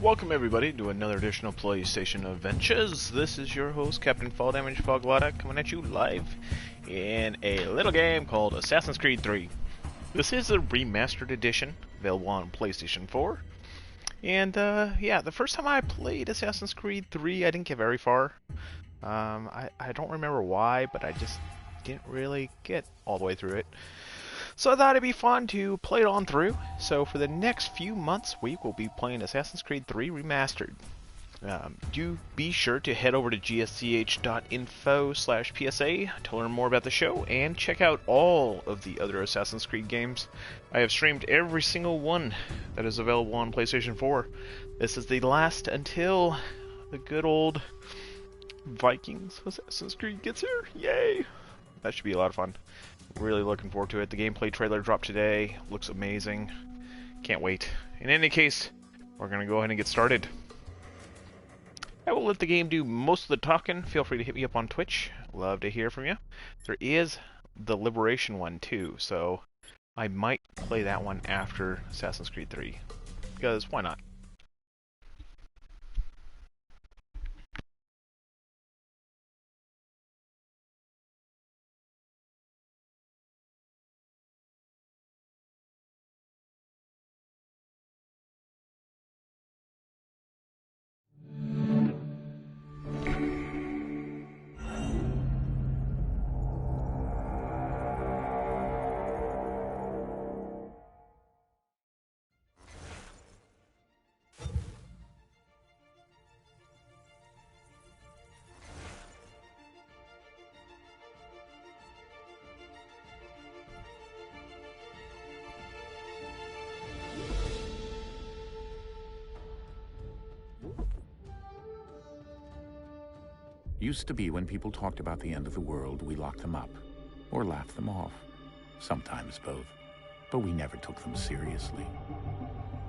Welcome everybody to another edition of PlayStation Adventures. This is your host, Captain Fall Damage Foglada, coming at you live in a little game called Assassin's Creed 3. This is a remastered edition, available on PlayStation 4. And yeah, the first time I played Assassin's Creed 3, I didn't get very far. I don't remember why, but I just didn't really get all the way through it. So I thought it'd be fun to play it on through. So for the next few months, we will be playing Assassin's Creed 3 Remastered. Do be sure to head over to gsch.info/PSA to learn more about the show and check out all of the other Assassin's Creed games. I have streamed every single one that is available on PlayStation 4. This is the last until the good old Vikings Assassin's Creed gets here. Yay! That should be a lot of fun. Really looking forward to it. The gameplay trailer dropped today. Looks amazing. Can't wait. In any case, we're going to go ahead and get started. I will let the game do most of the talking. Feel free to hit me up on Twitch. Love to hear from you. There is the Liberation one too, so I might play that one after Assassin's Creed 3. Because why not? Used to be when people talked about the end of the world, we locked them up, or laughed them off. Sometimes both. But we never took them seriously.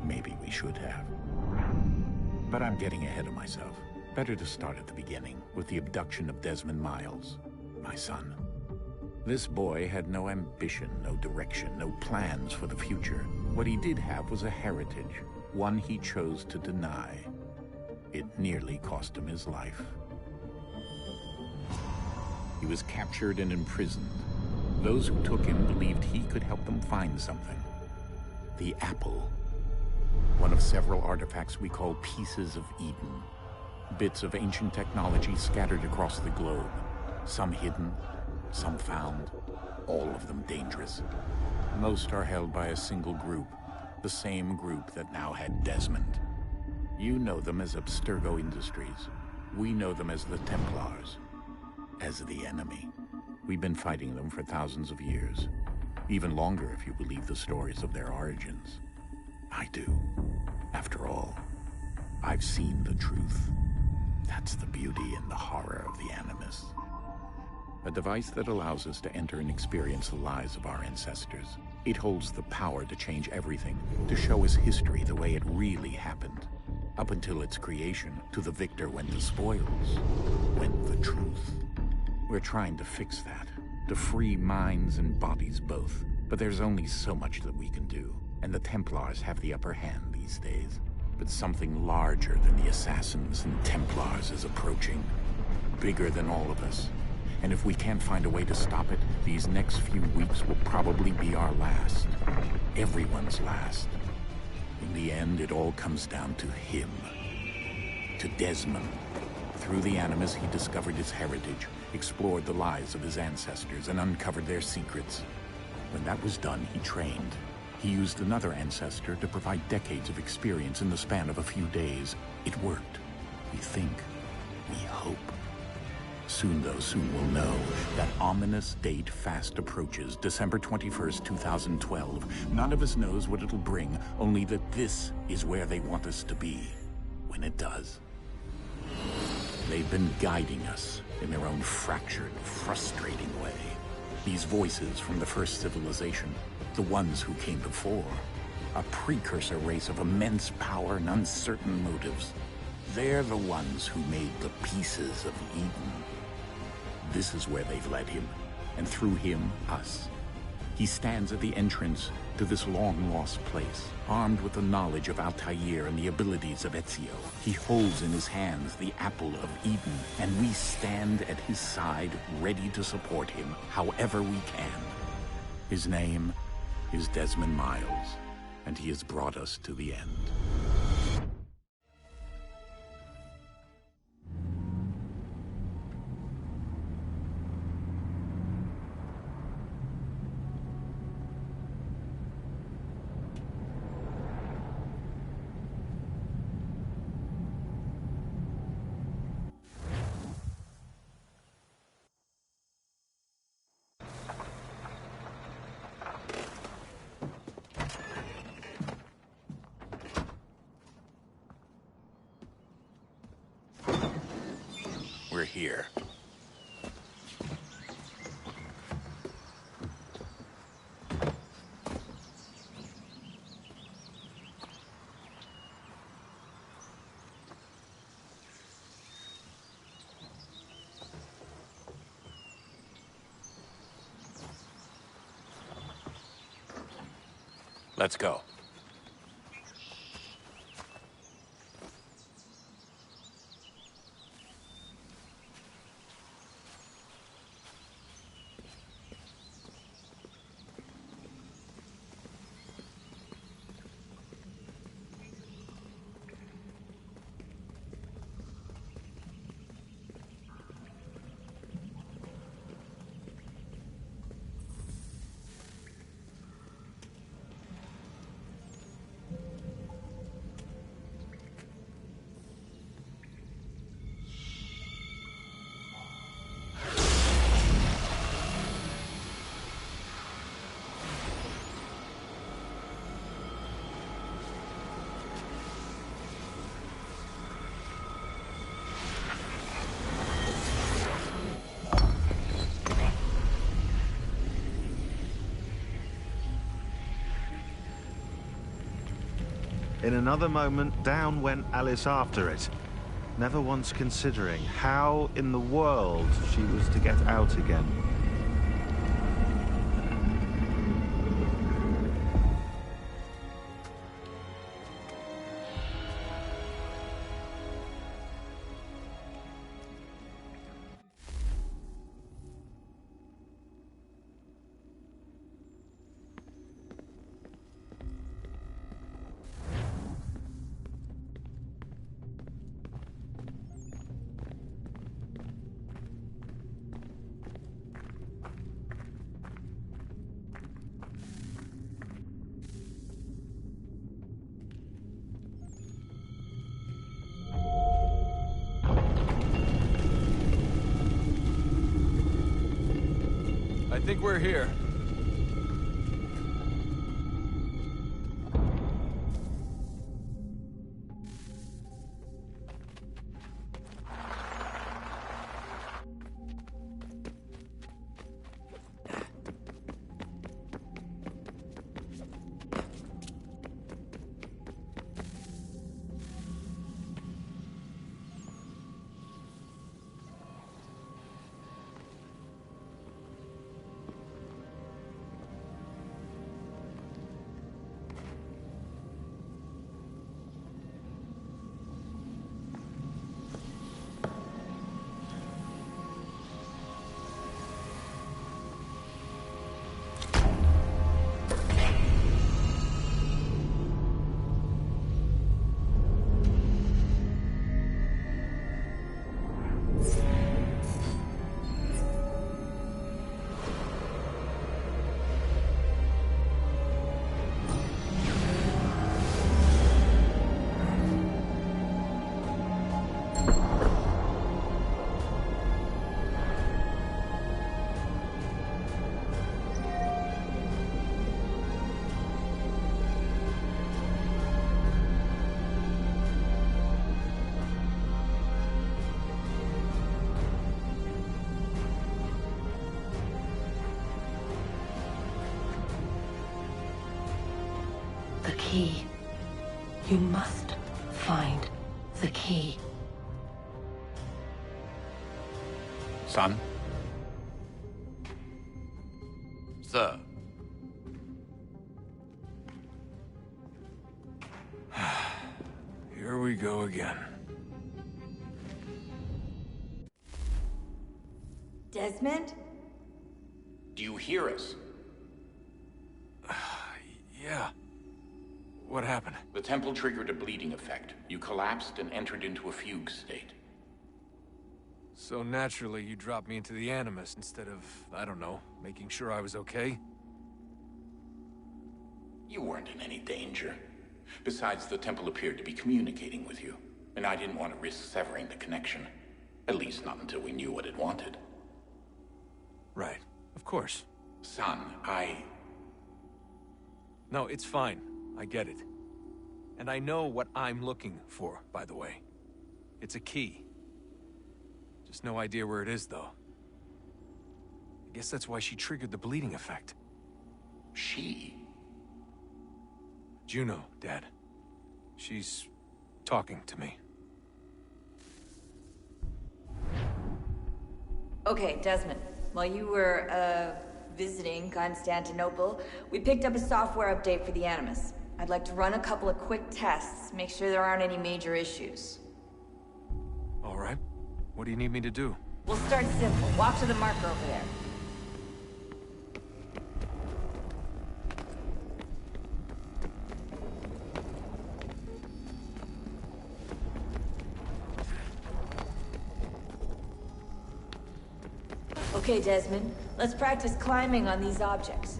Maybe we should have. But I'm getting ahead of myself. Better to start at the beginning, with the abduction of Desmond Miles, my son. This boy had no ambition, no direction, no plans for the future. What he did have was a heritage, one he chose to deny. It nearly cost him his life. He was captured and imprisoned. Those who took him believed he could help them find something. The apple. One of several artifacts we call pieces of Eden. Bits of ancient technology scattered across the globe. Some hidden, some found, all of them dangerous. Most are held by a single group, the same group that now had Desmond. You know them as Abstergo Industries. We know them as the Templars. As the enemy. We've been fighting them for thousands of years. Even longer if you believe the stories of their origins. I do. After all, I've seen the truth. That's the beauty and the horror of the Animus. A device that allows us to enter and experience the lives of our ancestors. It holds the power to change everything, to show us history the way it really happened. Up until its creation, to the victor went the spoils, went the truth. We're trying to fix that, to free minds and bodies both. But there's only so much that we can do, and the Templars have the upper hand these days. But something larger than the Assassins and Templars is approaching, bigger than all of us. And if we can't find a way to stop it, these next few weeks will probably be our last. Everyone's last. In the end, it all comes down to him. To Desmond. Through the Animus, he discovered his heritage, explored the lives of his ancestors, and uncovered their secrets. When that was done, he trained. He used another ancestor to provide decades of experience in the span of a few days. It worked. We think. We hope. Soon, though, soon we'll know. That ominous date fast approaches, December 21st, 2012. None of us knows what it'll bring, only that this is where they want us to be. When it does. They've been guiding us in their own fractured, frustrating way. These voices from the first civilization, the ones who came before, a precursor race of immense power and uncertain motives. They're the ones who made the pieces of Eden. This is where they've led him, and through him, us. He stands at the entrance to this long-lost place, armed with the knowledge of Altair and the abilities of Ezio. He holds in his hands the Apple of Eden, and we stand at his side, ready to support him however we can. His name is Desmond Miles, and he has brought us to the end. We're here. Let's go. In another moment, down went Alice after it, never once considering how in the world she was to get out again. I think we're here. The key. You must find the key. Son? Sir, Desmond? Do you hear us? Yeah. What happened? The temple triggered a bleeding effect. You collapsed and entered into a fugue state. So naturally, you dropped me into the Animus instead of, I don't know, making sure I was okay? You weren't in any danger. Besides, the temple appeared to be communicating with you, and I didn't want to risk severing the connection. At least not until we knew what it wanted. Right. Of course. Son, No, it's fine. I get it. And I know what I'm looking for, by the way. It's a key. Just no idea where it is, though. I guess that's why she triggered the bleeding effect. She? Juno, Dad. She's talking to me. Okay, Desmond. While you were, visiting Constantinople, we picked up a software update for the Animus. I'd like to run a couple of quick tests, make sure there aren't any major issues. All right. What do you need me to do? We'll start simple. Walk to the marker over there. Okay, Desmond. Let's practice climbing on these objects.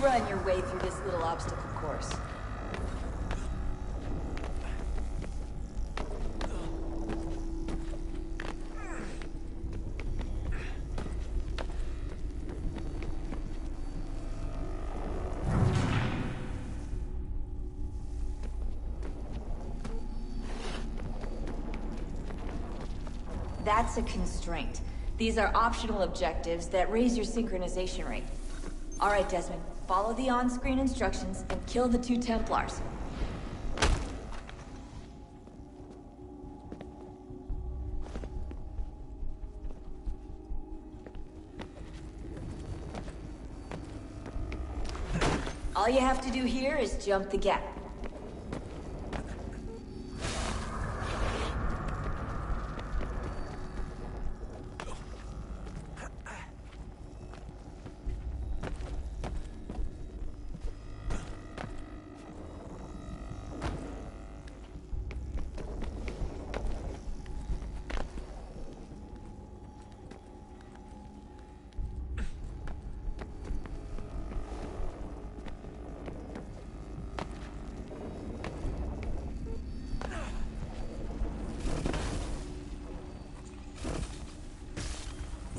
Run your way through this little obstacle course. That's a constraint. These are optional objectives that raise your synchronization rate. All right, Desmond. Follow the on-screen instructions and kill the 2 Templars. All you have to do here is jump the gap.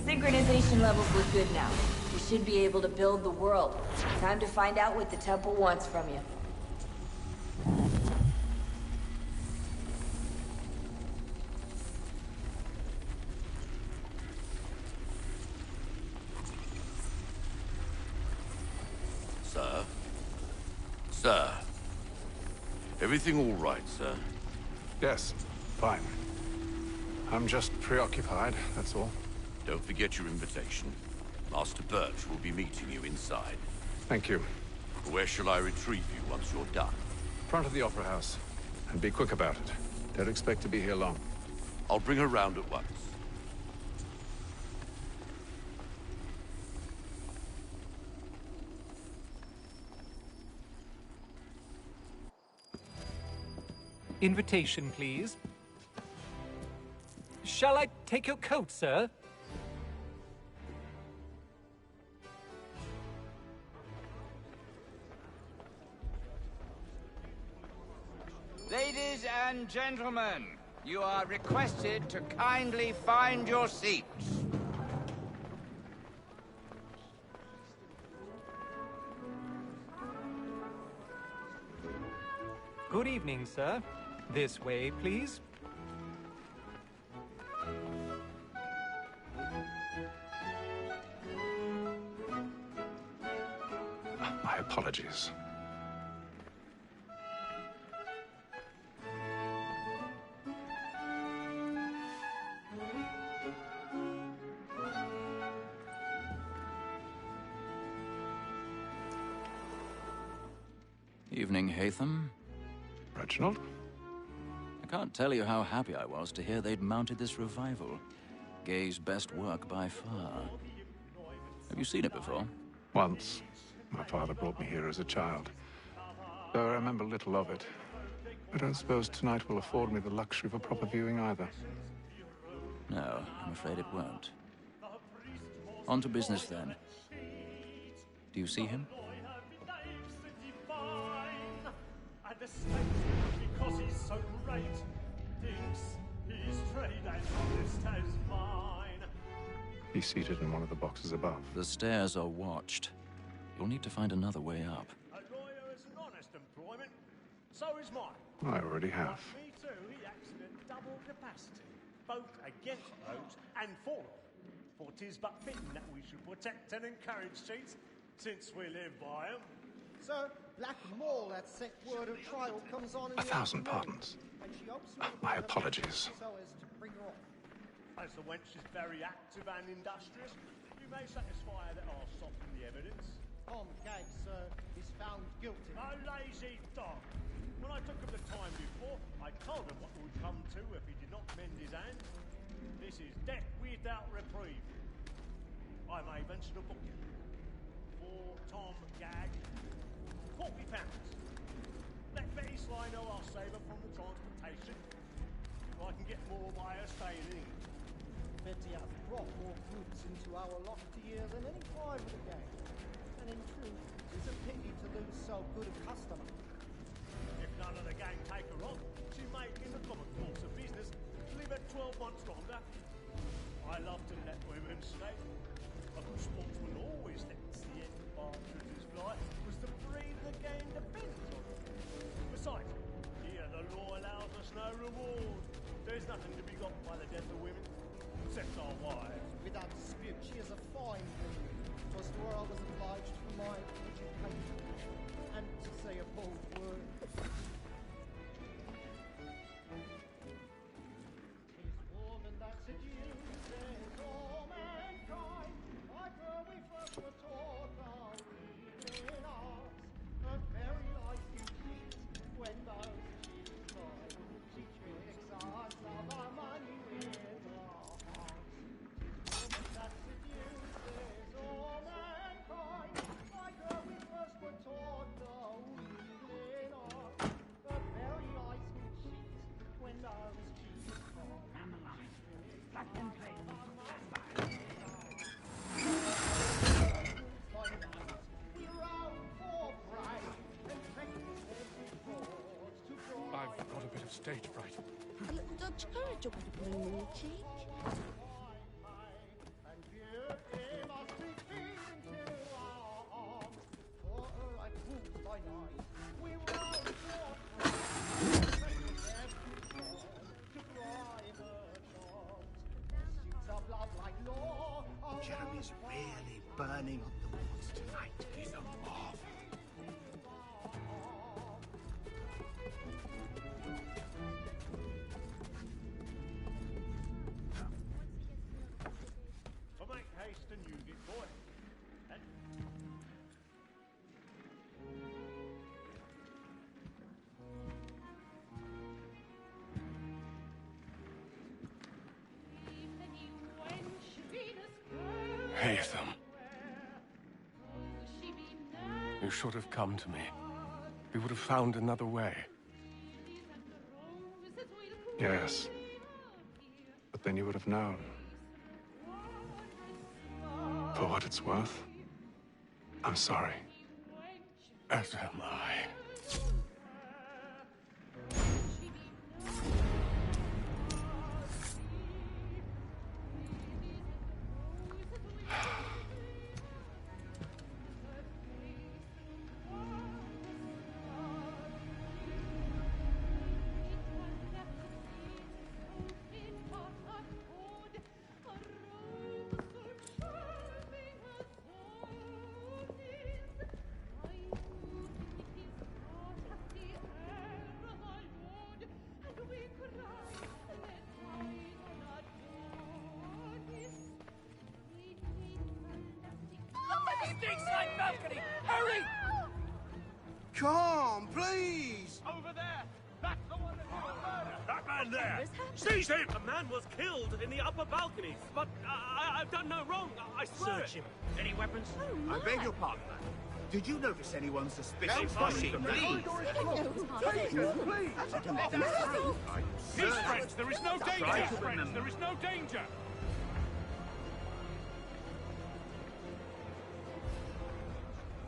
Synchronization levels look good now. You should be able to build the world. Time to find out what the temple wants from you. Sir? Sir? Everything all right, sir? Yes, fine. I'm just preoccupied, that's all. Don't forget your invitation. Master Birch will be meeting you inside. Thank you. Where shall I retrieve you once you're done? Front of the Opera House. And be quick about it. Don't expect to be here long. I'll bring her round at once. Invitation, please. Shall I take your coat, sir? Ladies and gentlemen, you are requested to kindly find your seats. Good evening, sir. This way, please. My apologies. Evening, Haytham. Reginald? I can't tell you how happy I was to hear they'd mounted this revival. Gay's best work by far. Have you seen it before? Once. My father brought me here as a child. Though I remember little of it. I don't suppose tonight will afford me the luxury of a proper viewing either. No, I'm afraid it won't. On to business then. Do you see him? Because he's so great, thinks his trade as honest as mine. He's seated in one of the boxes above. The stairs are watched. You'll need to find another way up. A lawyer is an honest employment, so is mine. I already have. Like me too, he acts in a double capacity, both against those and for them. For 'tis but fitting that we should protect and encourage cheats, since we live by 'em. Sir, Black Mole, that sick word of trial comes on in 1,000 pardons. and she hopes you will My do her apologies. best so as to bring her off. As the wench is very active and industrious, you may satisfy her that I'll soften the evidence. Tom Gag, sir, is found guilty. A lazy dog. When I took him the time before, I told him what would come to if he did not mend his hand. This is death without reprieve. I may venture to book him. For Tom Gag, £40. Let Betty Sly know I'll save her from the transportation. Or I can get more by her staying in. Betty has brought more goods into our lofty ear than any private gang. And in truth, it's a pity to lose so good a customer. If none of the gang take her on, she may, in the common course of business, live at 12 months longer. I love to let women stay. A good sportsman always lets the end partridges fly, because the breed of the game depends on it. Besides, here the law allows us no reward. There's nothing to be got by the death of women, except our wives. Without dispute, she is a fine woman. Twas the world is obliged for my education. And to say a bold word. Tis woman that seduces all mankind. Like her we first were taught our reading arts. Her very life you cheat when those cheats cry. She tricks us of our money with our hearts. Tis woman that seduces all mankind. Like her we first were taught our reading arts. Her very life you cheat when those cheats cry. Black and I've got a bit of stage fright. A little Dutch courage over the blue cheek. Jeremy's really burning up the walls tonight. He's a mob. So make haste and use it, boy. And Haytham. You should have come to me. We would have found another way. Yes. But then you would have known. For what it's worth, I'm sorry. As am I. stink slide balcony! Hurry! Come, please! Over there! That's the one that you murdered! That man there! Seize him! A man was killed in the upper balconies, but I've done no wrong. I swear. Search him. Any weapons? I beg your pardon, man. Did you notice anyone suspicious? No fussing, please! Peace, friends! There is no danger! Friends, there is no danger!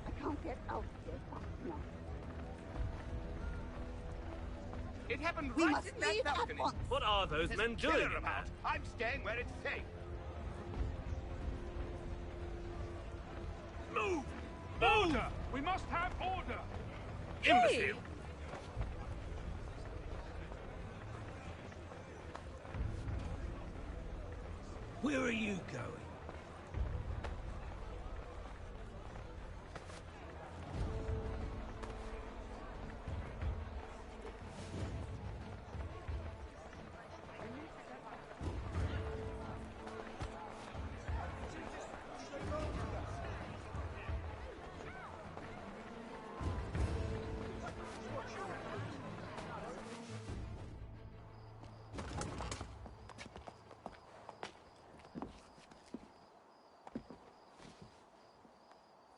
I can't get out here fast enough. It happened We right must in that leave at balcony. once. What are those There's men a killer doing? about. I'm staying where it's safe. Move! Order! We must have order! Imbecile! Where are you going?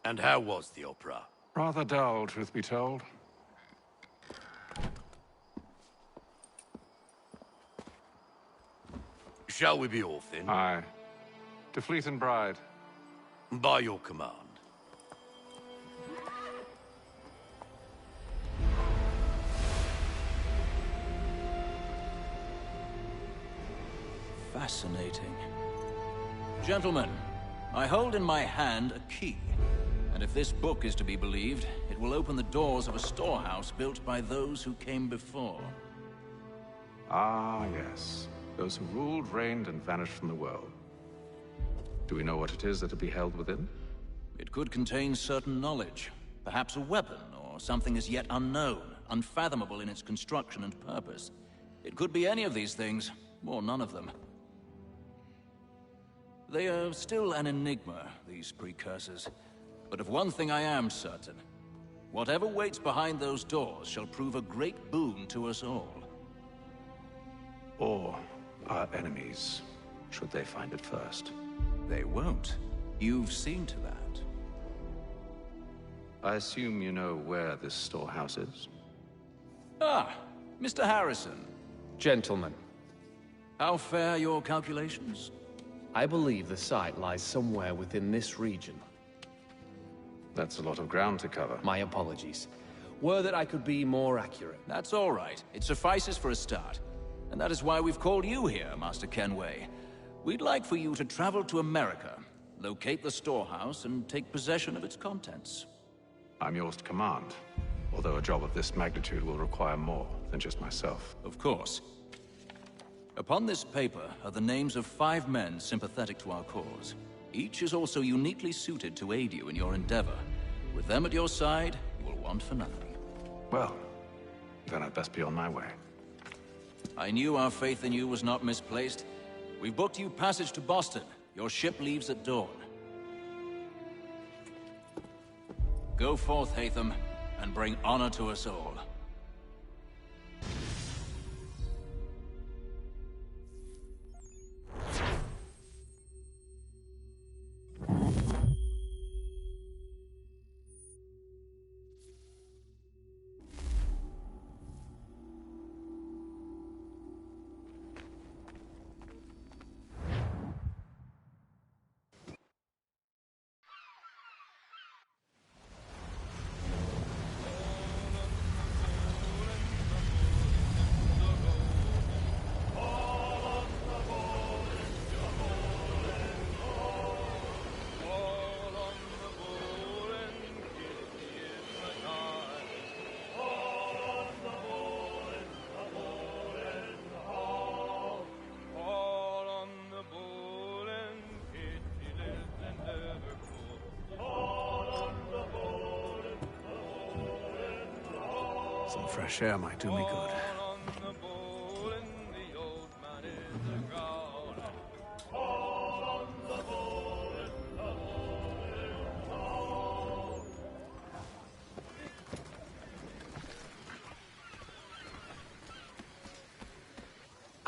And how was the opera? Rather dull, truth be told. Shall we be off then? Aye. To Fleet and Bride. By your command. Fascinating. Gentlemen, I hold in my hand a key. And if this book is to be believed, it will open the doors of a storehouse built by those who came before. Ah, yes. Those who ruled, reigned, and vanished from the world. Do we know what it is that will be held within? It could contain certain knowledge. Perhaps a weapon, or something as yet unknown, unfathomable in its construction and purpose. It could be any of these things, or none of them. They are still an enigma, these precursors. But of one thing I am certain. Whatever waits behind those doors shall prove a great boon to us all. Or our enemies, should they find it first. They won't. You've seen to that. I assume you know where this storehouse is? Ah, Mr. Harrison. Gentlemen. How fare your calculations? I believe the site lies somewhere within this region. That's a lot of ground to cover. My apologies. Were that I could be more accurate. That's all right. It suffices for a start. And that is why we've called you here, Master Kenway. We'd like for you to travel to America, locate the storehouse, and take possession of its contents. I'm yours to command, although a job of this magnitude will require more than just myself. Of course. Upon this paper are the names of 5 men sympathetic to our cause. Each is also uniquely suited to aid you in your endeavor. With them at your side, you will want for nothing. Well, then I'd best be on my way. I knew our faith in you was not misplaced. We've booked you passage to Boston. Your ship leaves at dawn. Go forth, Hatham, and bring honor to us all. Some fresh air might do me good.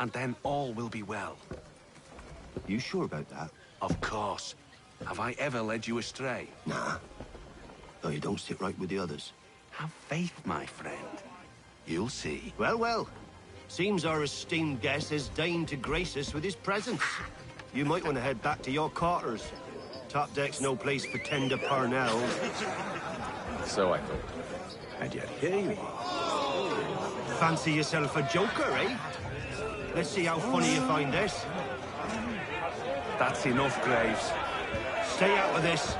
and then all will be well. You sure about that? Of course. Have I ever led you astray? Nah. Though you don't sit right with the others. Have faith, my friend. You'll see. Well, well. Seems our esteemed guest has deigned to grace us with his presence. You might want to head back to your quarters. Top deck's no place for tender parnells. So I thought. And yet here you are. Fancy yourself a joker, eh? Let's see how funny you find this. That's enough, Graves. Stay out of this.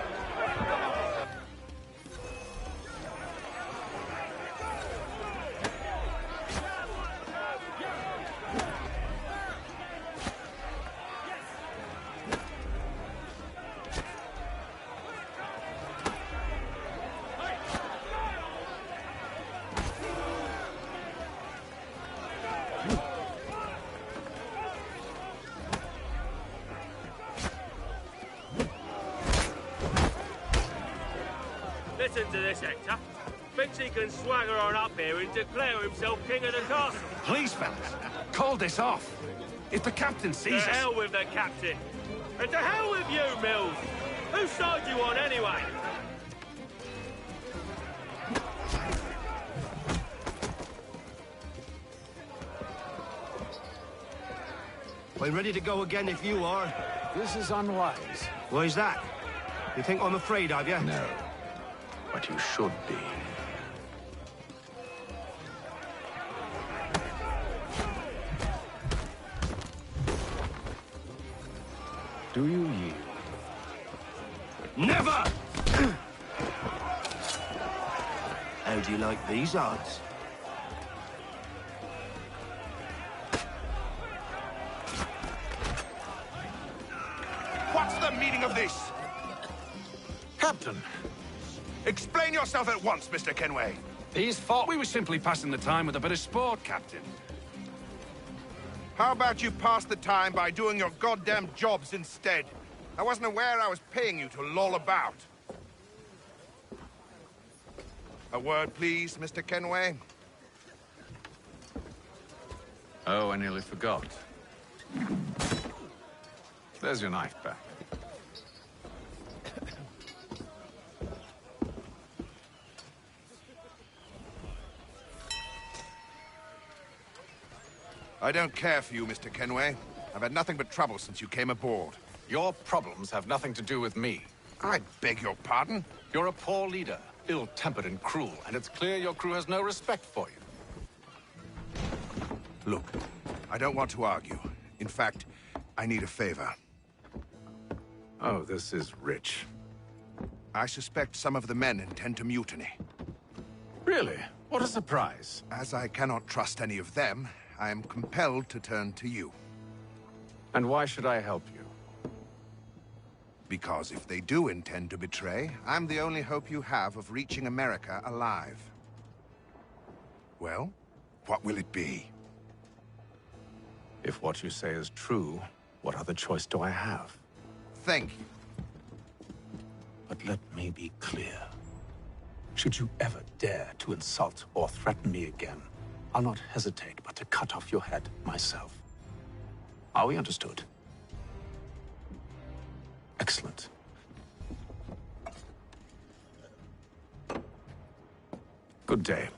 Listen to this, Hector. Thinks he can swagger on up here and declare himself king of the castle. Please, fellas, call this off. If the captain sees us... To hell with the captain. And to hell with you, Mills. Whose side you on, anyway? I'm ready to go again if you are. This is unwise. Why's that? You think I'm afraid of you? No. But you should be. Do you yield? Never! How do you like these odds? What's the meaning of this? Captain! Explain yourself at once, Mr. Kenway. These thought we were simply passing the time with a bit of sport, Captain. How about you pass the time by doing your goddamn jobs instead? I wasn't aware I was paying you to loll about. A word, please, Mr. Kenway. Oh, I nearly forgot. There's your knife back. I don't care for you, Mr. Kenway. I've had nothing but trouble since you came aboard. Your problems have nothing to do with me. I beg your pardon? You're a poor leader, ill-tempered and cruel, and it's clear your crew has no respect for you. Look, I don't want to argue. In fact, I need a favor. Oh, this is rich. I suspect some of the men intend to mutiny. Really? What a surprise. As I cannot trust any of them, I am compelled to turn to you. And why should I help you? Because if they do intend to betray, I'm the only hope you have of reaching America alive. Well, what will it be? If what you say is true, what other choice do I have? Thank you. But let me be clear. Should you ever dare to insult or threaten me again, I'll not hesitate but to cut off your head myself. Are we understood? Excellent. Good day.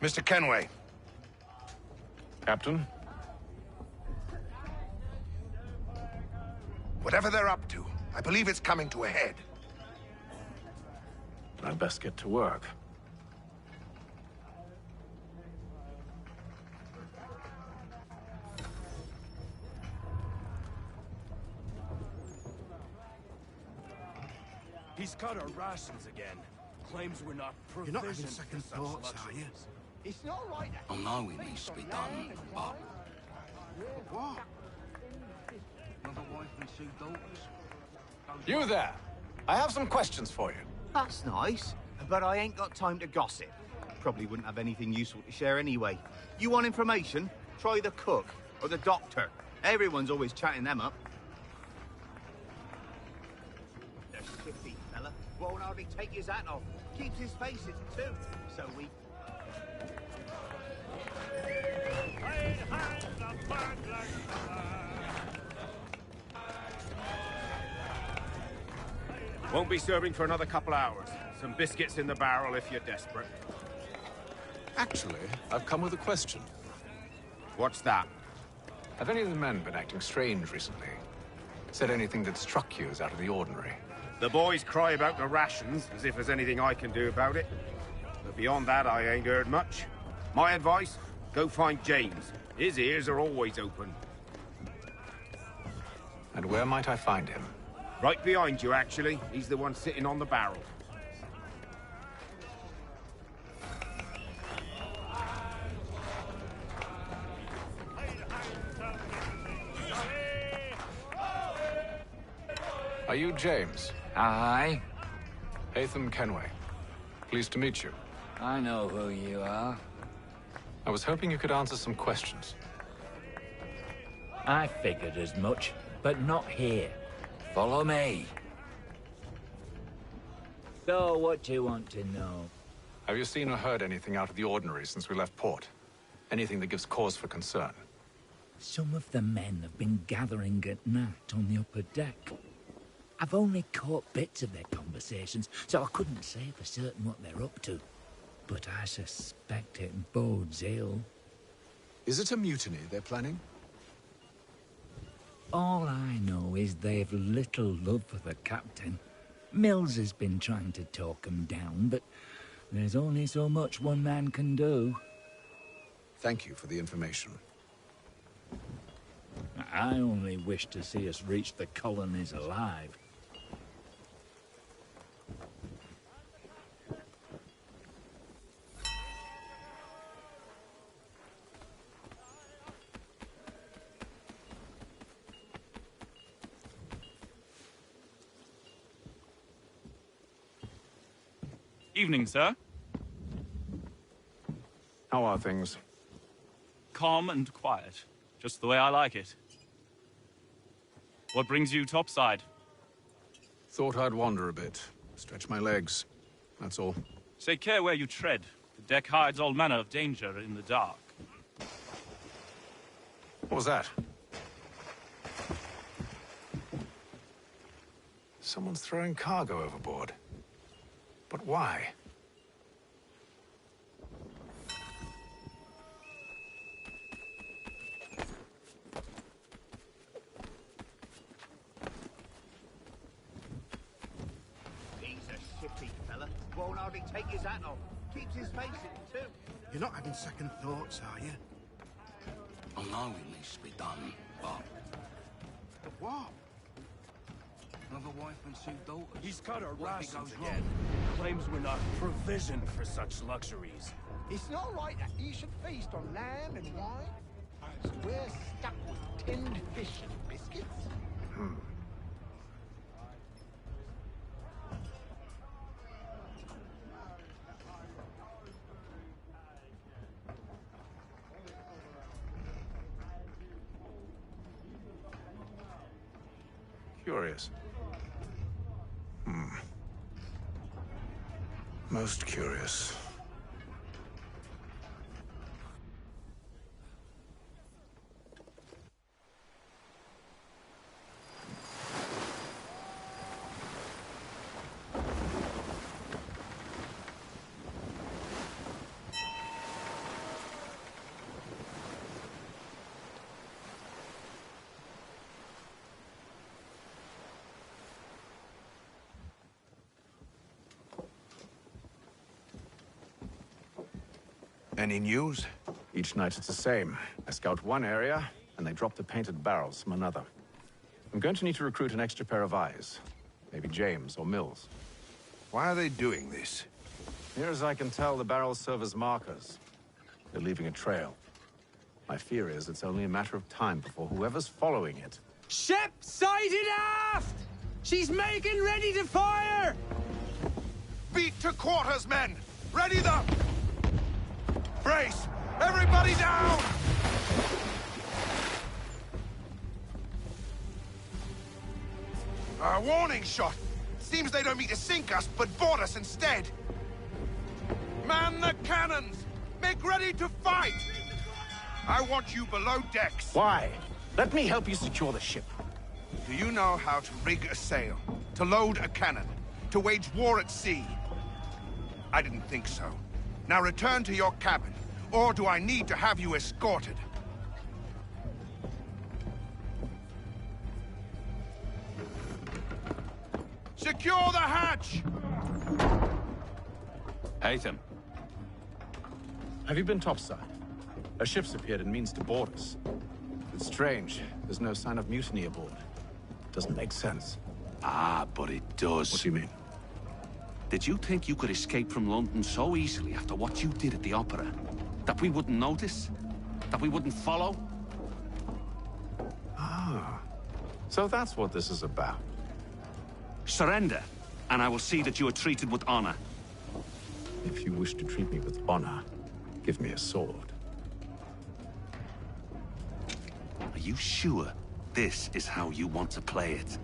Mr. Kenway. Captain? Whatever they're up to, I believe it's coming to a head. I'd best get to work. He's cut our rations again. Claims we're not You're not having provisioned second for such thoughts, are you? luxuries. It's not right. I know it needs to be done, but... What? Another wife and 2 daughters. You there. I have some questions for you. That's nice, but I ain't got time to gossip. Probably wouldn't have anything useful to share anyway. You want information? Try the cook or the doctor. Everyone's always chatting them up. The shifty fella won't hardly take his hat off. Keeps his face in too. So we... Won't be serving for another couple hours. Some biscuits in the barrel if you're desperate. Actually, I've come with a question. What's that? Have any of the men been acting strange recently? Said anything that struck you as out of the ordinary? The boys cry about the rations, as if there's anything I can do about it. But beyond that, I ain't heard much. My advice? Go find James. His ears are always open. And where might I find him? Right behind you, actually. He's the one sitting on the barrel. Are you James? Aye. Haytham Kenway. Pleased to meet you. I know who you are. I was hoping you could answer some questions. I figured as much, but not here. Follow me. So, what do you want to know? Have you seen or heard anything out of the ordinary since we left port? Anything that gives cause for concern? Some of the men have been gathering at night on the upper deck. I've only caught bits of their conversations, so I couldn't say for certain what they're up to. But I suspect it bodes ill. Is it a mutiny they're planning? All I know is they've little love for the captain. Mills has been trying to talk 'em down, but there's only so much one man can do. Thank you for the information. I only wish to see us reach the colonies alive. Evening, sir. How are things? Calm and quiet. Just the way I like it. What brings you topside? Thought I'd wander a bit. Stretch my legs. That's all. Take care where you tread. The deck hides all manner of danger in the dark. What was that? Someone's throwing cargo overboard. But why? He's a shifty fella. Won't hardly take his hat off. Keeps his face in too. You're not having second thoughts, are you? I know it needs to be done, but... But what? Another wife and 2 daughters. He's cut our What if it rations goes again. wrong? Claims we're not provisioned for such luxuries. It's not right that he should feast on lamb and wine, as we're stuck with tinned fish and biscuits. Curious. Most curious. Any news? Each night it's the same. I scout one area, and they drop the painted barrels from another. I'm going to need to recruit an extra pair of eyes. Maybe James or Mills. Why are they doing this? Near as I can tell, the barrels serve as markers. They're leaving a trail. My fear is it's only a matter of time before whoever's following it... Ship sighted aft! She's making ready to fire! Beat to quarters, men! Ready the... Brace! Everybody down! A warning shot! Seems they don't mean to sink us, but board us instead! Man the cannons! Make ready to fight! I want you below decks. Why? Let me help you secure the ship. Do you know how to rig a sail? To load a cannon? To wage war at sea? I didn't think so. Now return to your cabin, or do I need to have you escorted? Secure the hatch! Haytham. Have you been topside? A ship's appeared and means to board us. It's strange. There's no sign of mutiny aboard. Doesn't make sense. Ah, but it does. What do you mean? Did you think you could escape from London so easily after what you did at the opera? That we wouldn't notice? That we wouldn't follow? Ah. So that's what this is about. Surrender, and I will see that you are treated with honor. If you wish to treat me with honor, give me a sword. Are you sure this is how you want to play it?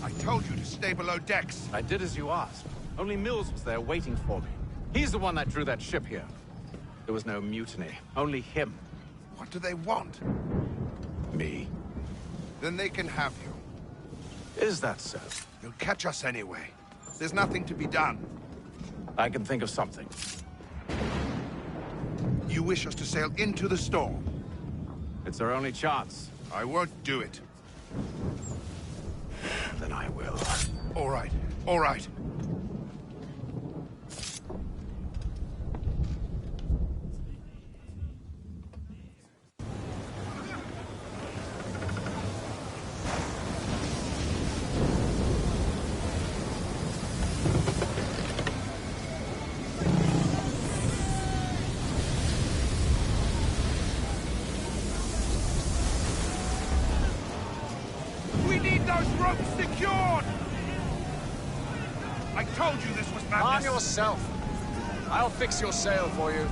I told you to stay below decks. I did as you asked. Only Mills was there waiting for me. He's the one that drew that ship here. There was no mutiny, only him. What do they want? Me. Then they can have you. Is that so? They'll catch us anyway. There's nothing to be done. I can think of something. You wish us to sail into the storm? It's our only chance. I won't do it. Then I will. All right, all right. We need those ropes secured! I told you this was madness. Arm yourself. I'll fix your sail for you.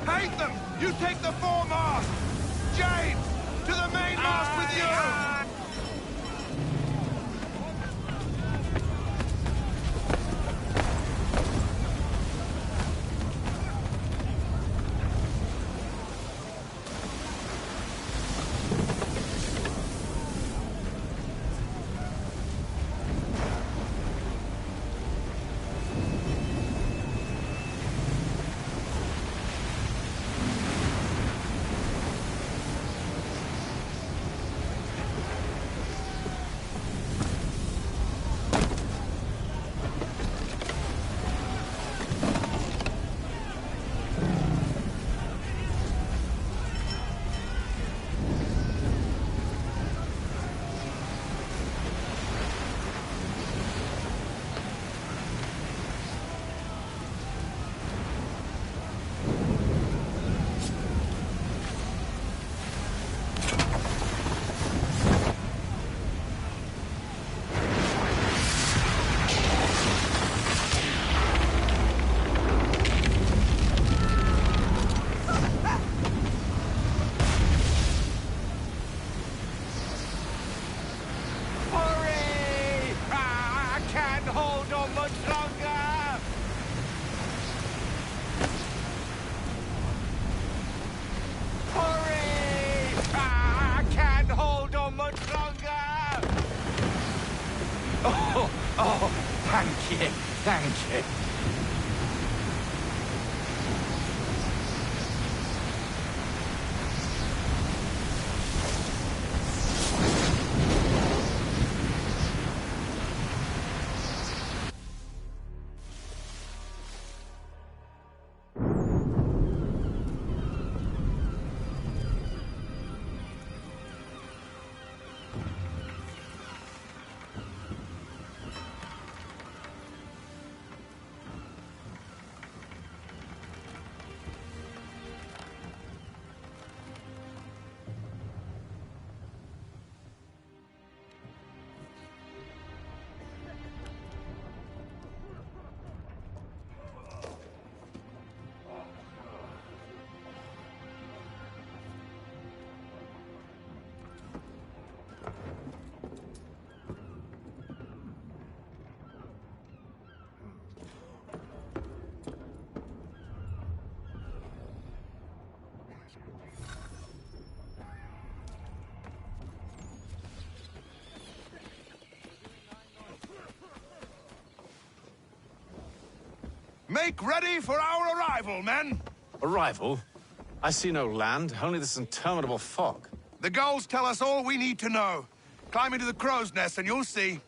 Hate them! You take the foremast! James! To the main mast with you! Thank you. Make ready for our arrival, men! Arrival? I see no land, only this interminable fog. The gulls tell us all we need to know. Climb into the crow's nest and you'll see.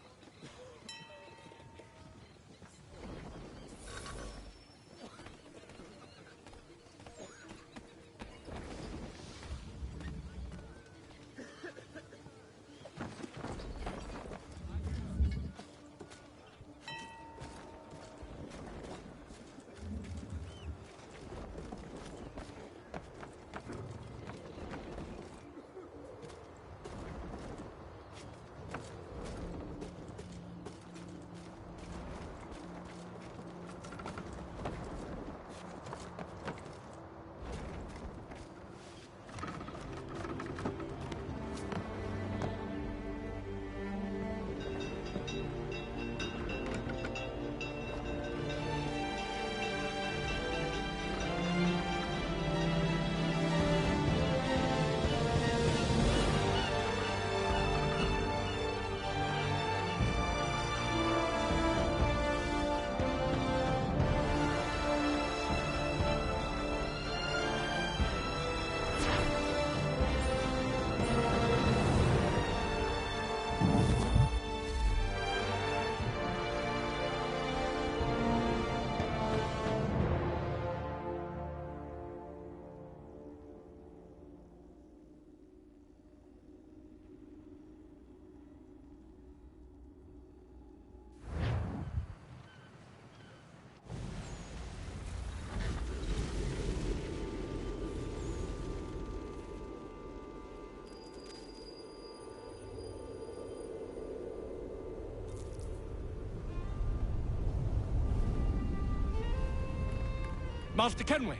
Master Kenway,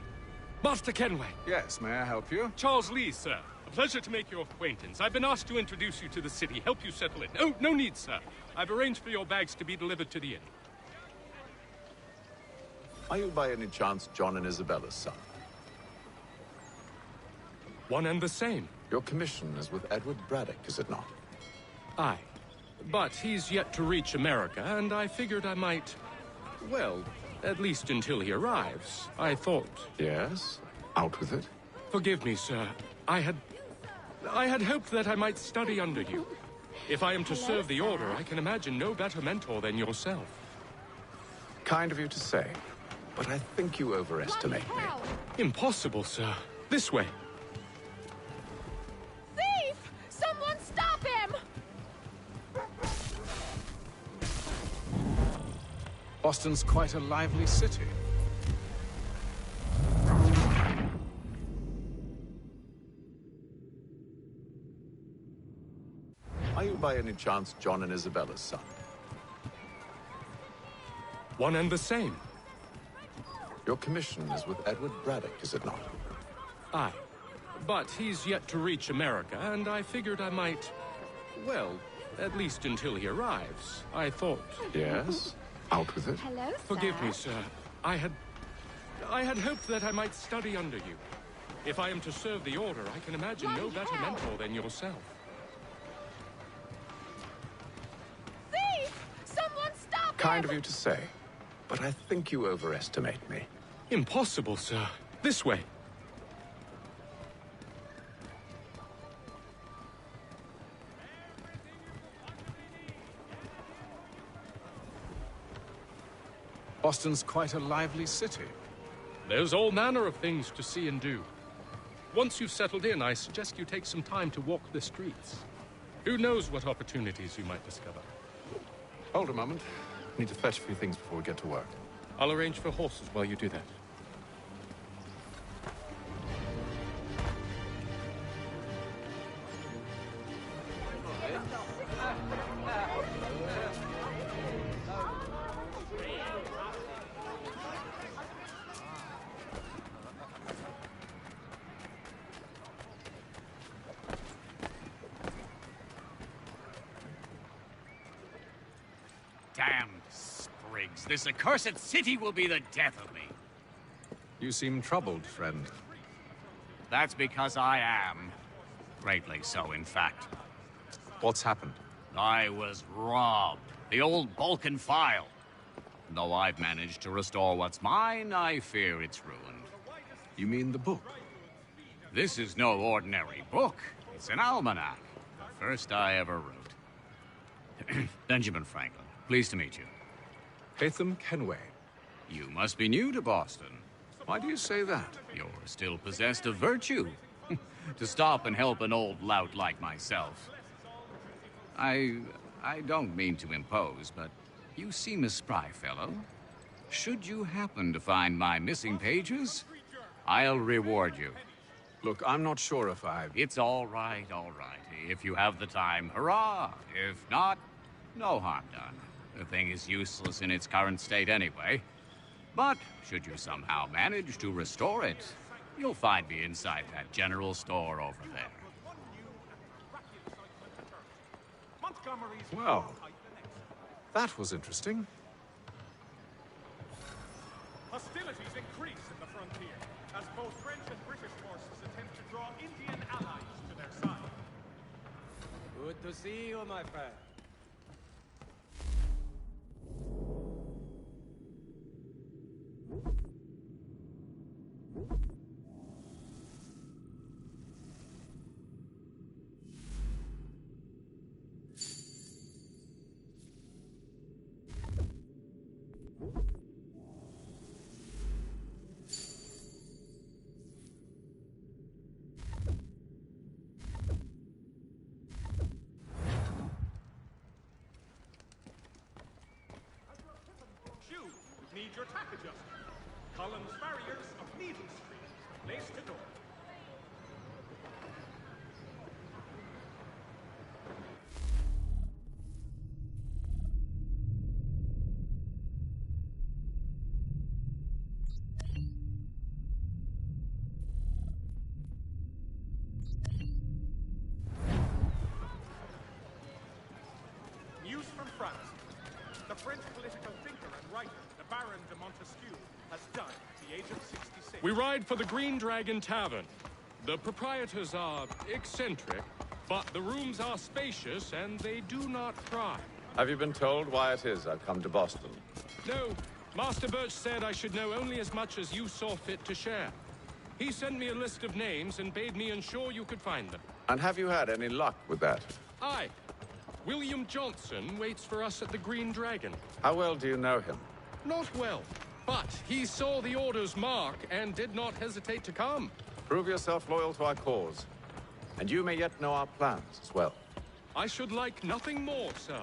Master Kenway. Yes, may I help you? Charles Lee, sir. A pleasure to make your acquaintance. I've been asked to introduce you to the city, help you settle in. Oh, no need, sir. I've arranged for your bags to be delivered to the inn. Are you by any chance John and Isabella's son? One and the same. Your commission is with Edward Braddock, is it not? Aye. But he's yet to reach America, and I figured I might... Well, at least until he arrives, I thought. Yes? Out with it. Forgive me, sir. I had hoped that I might study under you. If I am to serve the Order, I can imagine no better mentor than yourself. Kind of you to say, but I think you overestimate me. Impossible, sir. This way. Thief! Someone stop him! Boston's quite a lively city. Are you by any chance John and Isabella's son? One and the same. Your commission is with Edward Braddock, is it not? Aye. But he's yet to reach America, and I figured I might... Well, at least until he arrives, I thought. Yes? Out with it. Hello, sir. Forgive me, sir. I had hoped that I might study under you. If I am to serve the Order, I can imagine no better mentor than yourself. Thief! Someone stop him! Kind of you to say, but I think you overestimate me. Impossible, sir. This way. Boston's quite a lively city. There's all manner of things to see and do. Once you've settled in, I suggest you take some time to walk the streets. Who knows what opportunities you might discover. Hold a moment. I need to fetch a few things before we get to work. I'll arrange for horses while you do that. Damn sprigs. This accursed city will be the death of me. You seem troubled, friend. That's because I am. Greatly so, in fact. What's happened? I was robbed. The old Balkan file. Though I've managed to restore what's mine, I fear it's ruined. You mean the book? This is no ordinary book. It's an almanac. The first I ever wrote. Benjamin Franklin. Pleased to meet you. Hatham Kenway. You must be new to Boston. Why do you say that? You're still possessed of virtue. To stop and help an old lout like myself. I don't mean to impose, but you seem a spry fellow. Should you happen to find my missing pages, I'll reward you. Look, I'm not sure if I... It's all right, all right. If you have the time, hurrah! If not, no harm done. The thing is useless in its current state anyway. But should you somehow manage to restore it, you'll find me inside that general store over there. Well, that was interesting. Hostilities increase in the frontier, as both French and British forces attempt to draw Indian allies to their side. Good to see you, my friend. Need your tack adjuster. Columns barriers of Needle Street. Place to door. French political thinker and writer, the Baron de Montesquieu, has died at the age of 66. We ride for the Green Dragon Tavern. The proprietors are eccentric, but the rooms are spacious and they do not pry. Have you been told why it is I've come to Boston? No, Master Birch said I should know only as much as you saw fit to share. He sent me a list of names and bade me ensure you could find them. And have you had any luck with that? Aye. William Johnson waits for us at the Green Dragon. How well do you know him? Not well, but he saw the order's mark and did not hesitate to come. Prove yourself loyal to our cause. And you may yet know our plans as well. I should like nothing more, sir.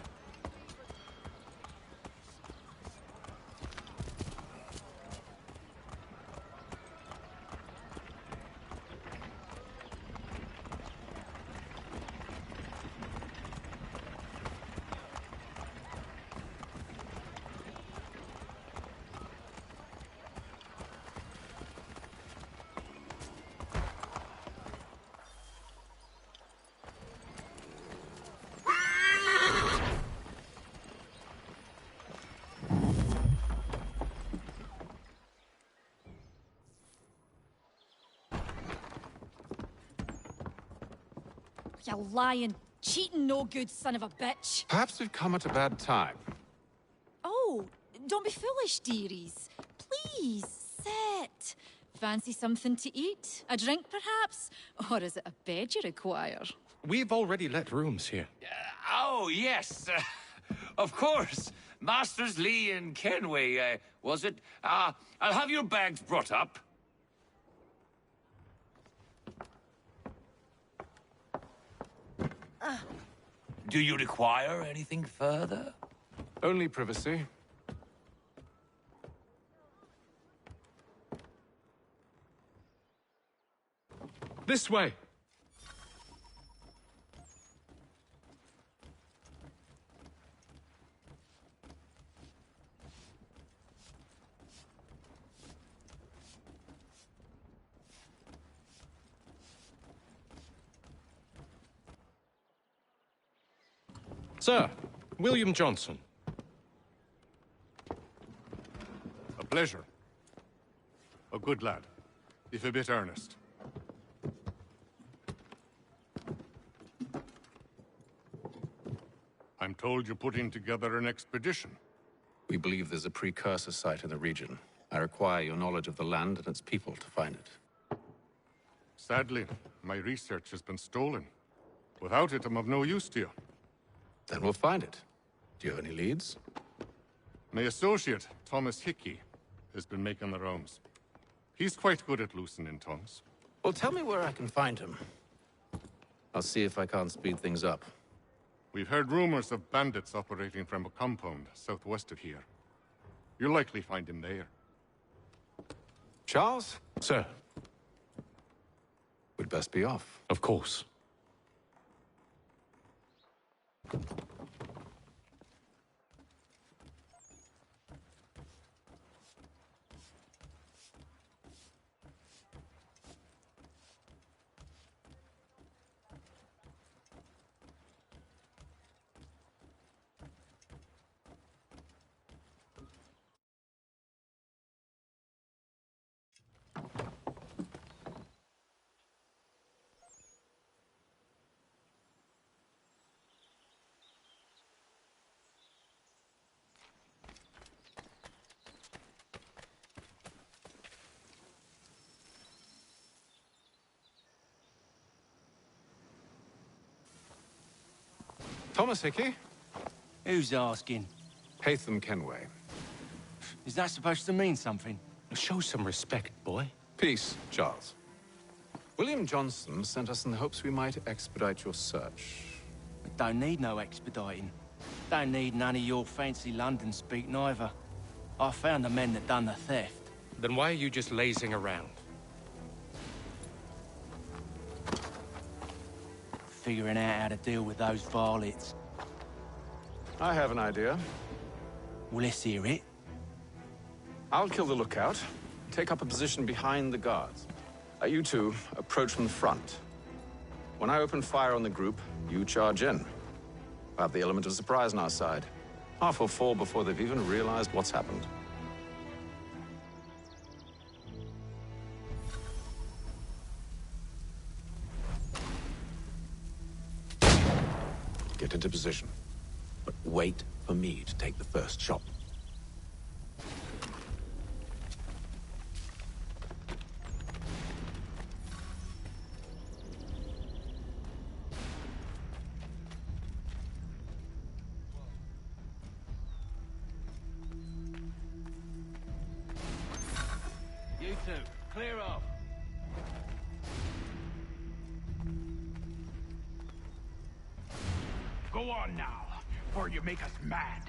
You lying, cheating, no good son of a bitch. Perhaps we've come at a bad time. Oh, don't be foolish, dearies. Please, sit. Fancy something to eat? A drink, perhaps? Or is it a bed you require? We've already let rooms here. Oh, yes. Of course. Masters Lee and Kenway, was it? I'll have your bags brought up. Do you require anything further? Only privacy. This way. Sir, William Johnson. A pleasure. A good lad, if a bit earnest. I'm told you're putting together an expedition. We believe there's a precursor site in the region. I require your knowledge of the land and its people to find it. Sadly, my research has been stolen. Without it, I'm of no use to you. Then we'll find it. Do you have any leads? My associate, Thomas Hickey, has been making the rounds. He's quite good at loosening tongues. Well, tell me where I can find him. I'll see if I can't speed things up. We've heard rumors of bandits operating from a compound southwest of here. You'll likely find him there. Charles? Sir. We'd best be off. Of course. Thomas Hickey? Who's asking? Haytham Kenway. Is that supposed to mean something? Show some respect, boy. Peace, Charles. William Johnson sent us in the hopes we might expedite your search. I don't need no expediting. Don't need none of your fancy London speak neither. I found the men that done the theft. Then why are you just lazing around? Figuring out how to deal with those varlets. I have an idea. Well, let's hear it. I'll kill the lookout, take up a position behind the guards. You two approach from the front. When I open fire on the group, you charge in. We'll have the element of surprise on our side. Half will fall before they've even realized what's happened. Get into position. But wait for me to take the first shot. You two, clear off. Go on now, before you make us mad.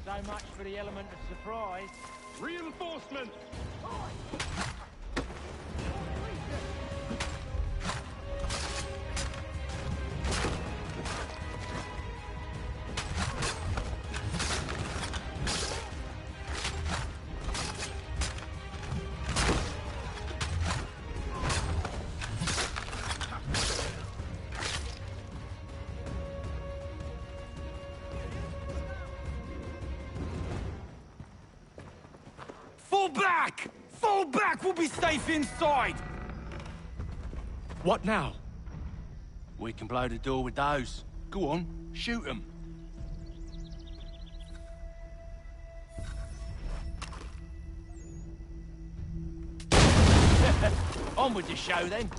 So much for the element of surprise. Reinforcement! Fall back! Fall back! We'll be safe inside! What now? We can blow the door with those. Go on, shoot them. On with the show, then.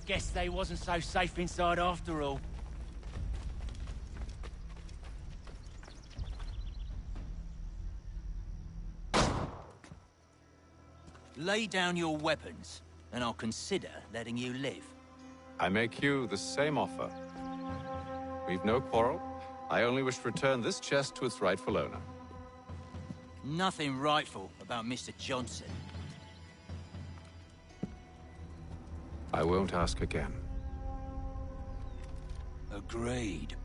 Guess they wasn't so safe inside after all. Lay down your weapons, and I'll consider letting you live. I make you the same offer. We've no quarrel. I only wish to return this chest to its rightful owner. Nothing rightful about Mr. Johnson. I won't ask again. Agreed.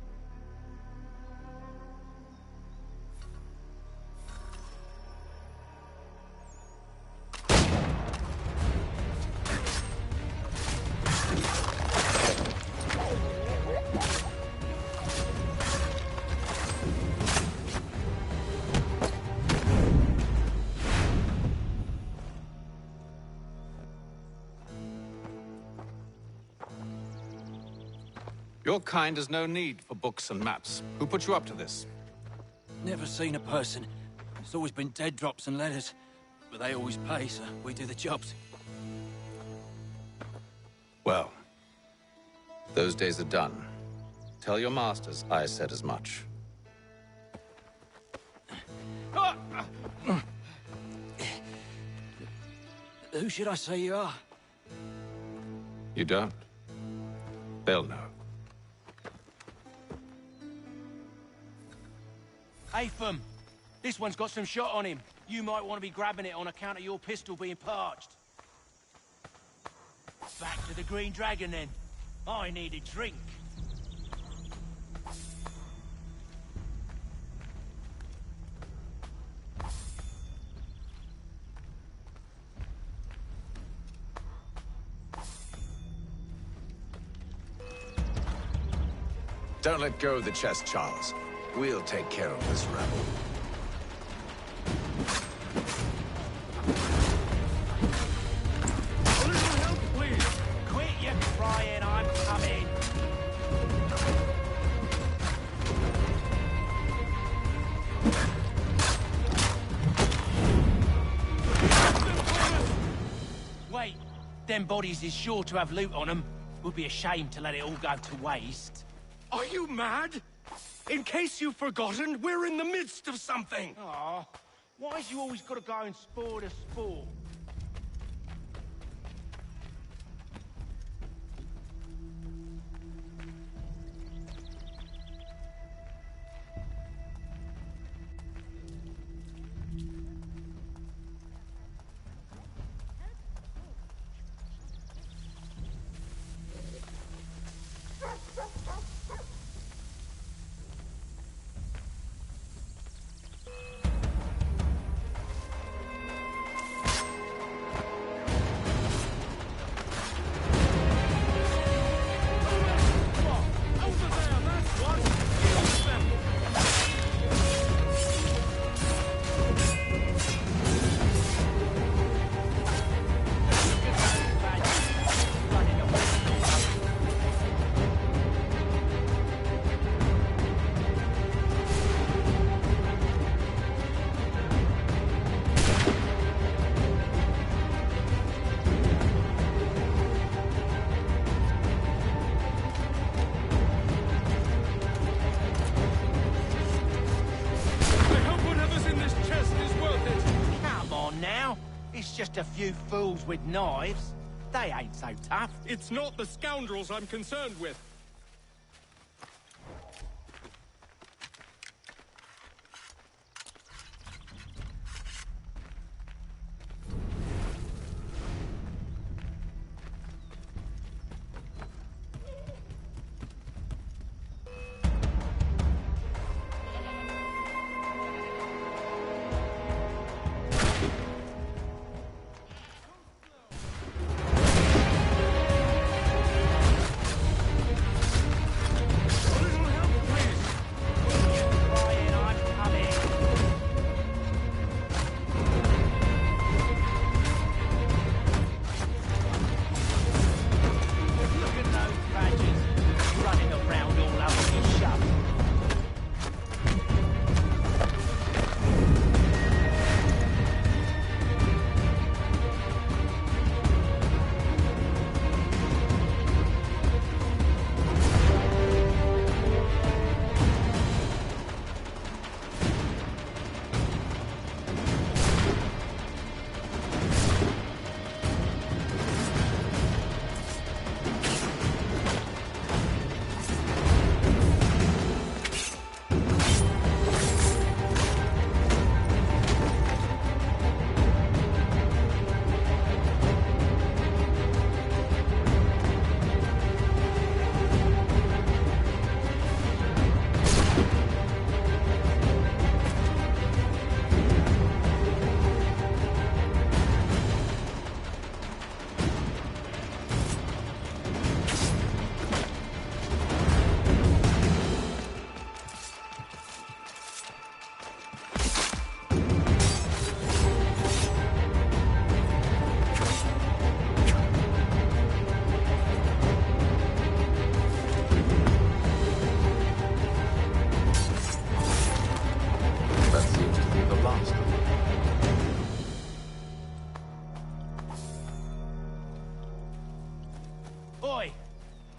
Your kind has no need for books and maps. Who put you up to this? Never seen a person. It's always been dead drops and letters. But they always pay, so we do the jobs. Well, those days are done. Tell your masters I said as much. Who should I say you are? You don't? They'll know. Atham, this one's got some shot on him. You might want to be grabbing it on account of your pistol being parched. Back to the Green Dragon, then. I need a drink. Don't let go of the chest, Charles. We'll take care of this rebel. A little help, please. Quit your crying, I'm coming. Wait, them bodies is sure to have loot on them. Would be a shame to let it all go to waste. Are you mad? In case you've forgotten, we're in the midst of something! Aw, why's you always gotta go and spore the sport? just a few fools with knives. They ain't so tough. It's not the scoundrels I'm concerned with.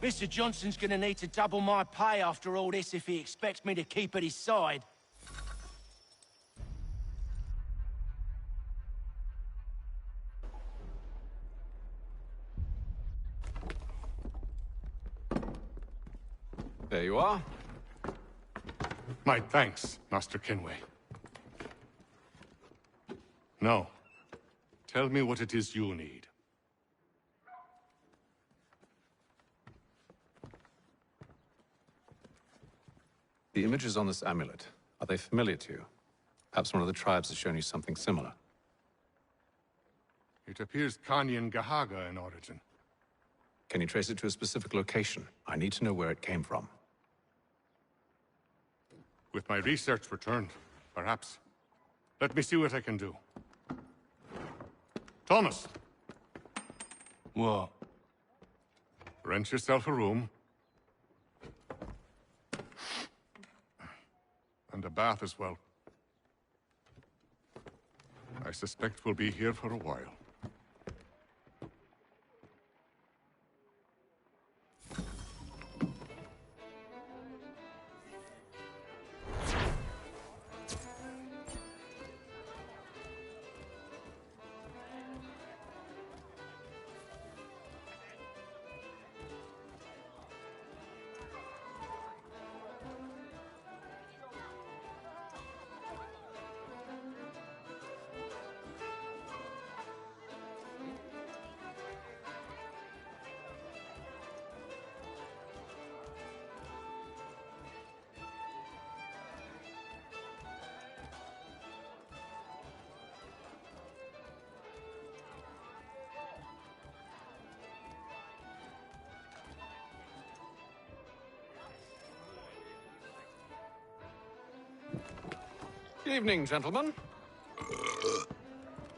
Mr. Johnson's gonna need to double my pay after all this if he expects me to keep at his side. There you are. My thanks, Master Kenway. Now, tell me what it is you need. The images on this amulet, are they familiar to you? Perhaps one of the tribes has shown you something similar. It appears Kanyan Gahaga in origin. Can you trace it to a specific location? I need to know where it came from. With my research returned, perhaps. Let me see what I can do. Thomas! What? Rent yourself a room. And a bath as well. I suspect we'll be here for a while. Good evening, gentlemen.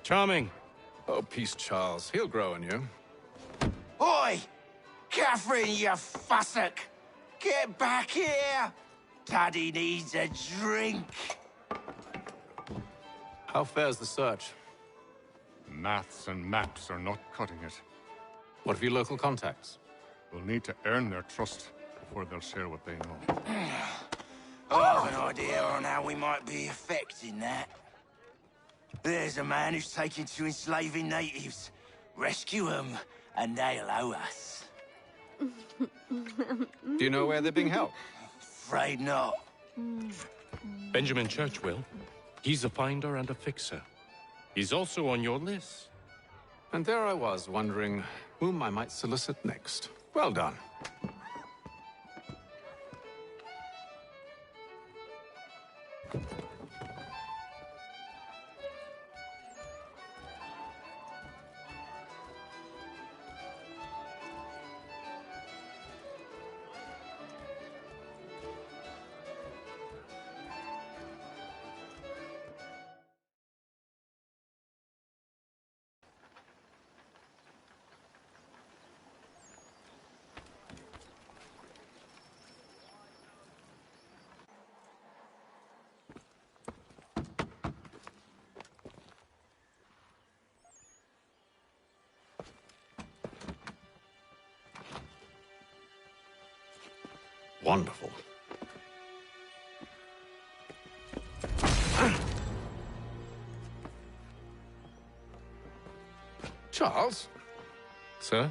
Charming. Oh, peace, Charles. He'll grow on you. Oi! Catherine, you fussock! Get back here! Daddy needs a drink. How fares the search? Maths and maps are not cutting it. What of your local contacts? We'll need to earn their trust before they'll share what they know. I have an idea on how we might be affecting that. There's a man who's taken to enslaving natives. Rescue them, and they'll owe us. Do you know where they're being held? Afraid not. Benjamin Church will. He's a finder and a fixer. He's also on your list. And there I was, wondering whom I might solicit next. Well done. Wonderful. Charles? Sir?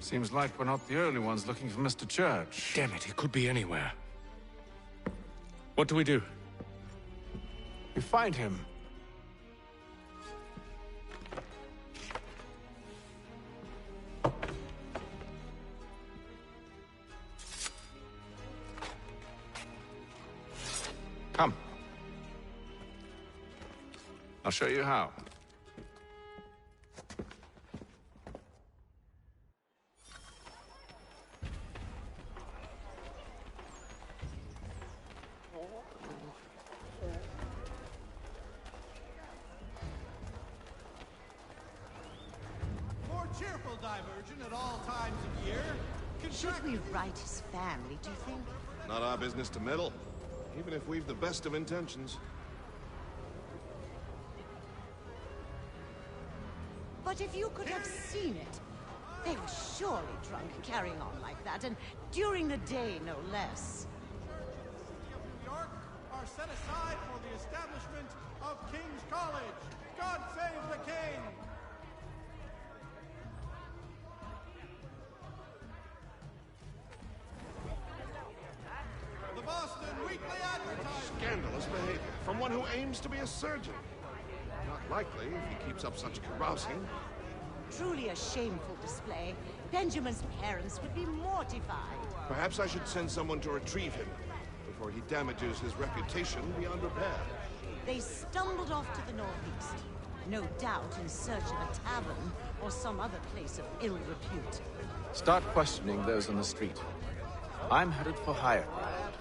Seems like we're not the only ones looking for Mr. Church. Damn it, he could be anywhere. What do we do? We find him. Come. I'll show you how. More cheerful diversion at all times of year. Should we write his family, do you think? Not our business to meddle, even if we've the best of intentions. But if you could have seen it, they were surely drunk carrying on like that, and during the day, no less. New York are set aside for the establishment of King's College. God save the King! The Boston Weekly Advertiser. Scandalous behavior from one who aims to be a surgeon. Not likely if he keeps up such carousing. Truly a shameful display. Benjamin's parents would be mortified. Perhaps I should send someone to retrieve him before he damages his reputation beyond repair. They stumbled off to the northeast, no doubt in search of a tavern or some other place of ill repute. Start questioning those on the street. I'm headed for higher ground.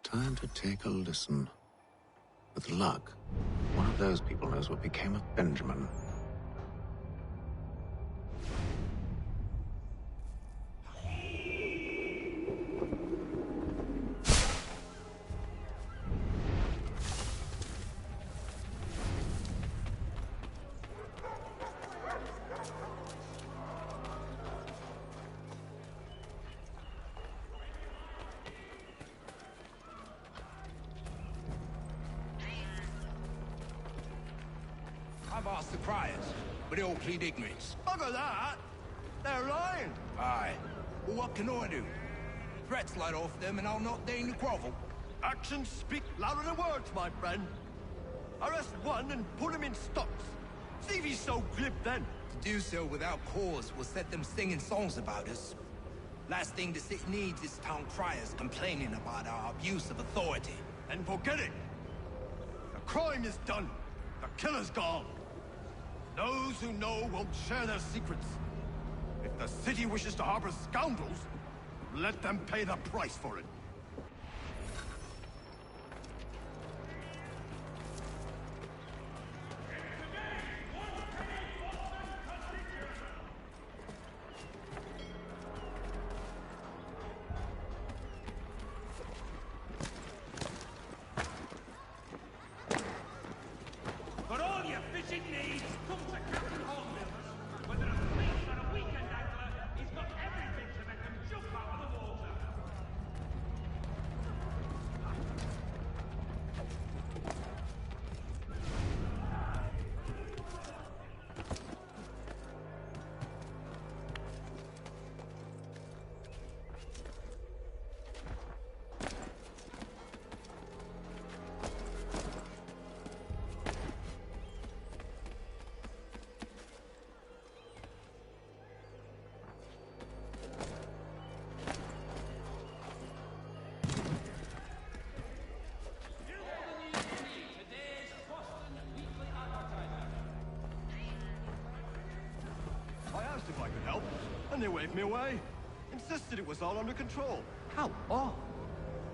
Time to take a listen. With luck, one of those people knows what became of Benjamin. I've asked the criers, but they all plead ignorance. Bugger that! They're lying! Aye. Well, what can I do? Threats light off them and I'll not deign to grovel. Actions speak louder than words, my friend. Arrest one and put him in stocks. See if he's so glib then. To do so without cause will set them singing songs about us. Last thing the city needs is town criers complaining about our abuse of authority. And forget it! The crime is done. The killer's gone. Those who know won't share their secrets. If the city wishes to harbor scoundrels, let them pay the price for it. For all your fishing needs, come to Captain Cornelius. Whether a fleet or a weekend angler, he's got everything to make them jump out of the water. I asked if I could help, and they waved me away. Insisted it was all under control. How odd.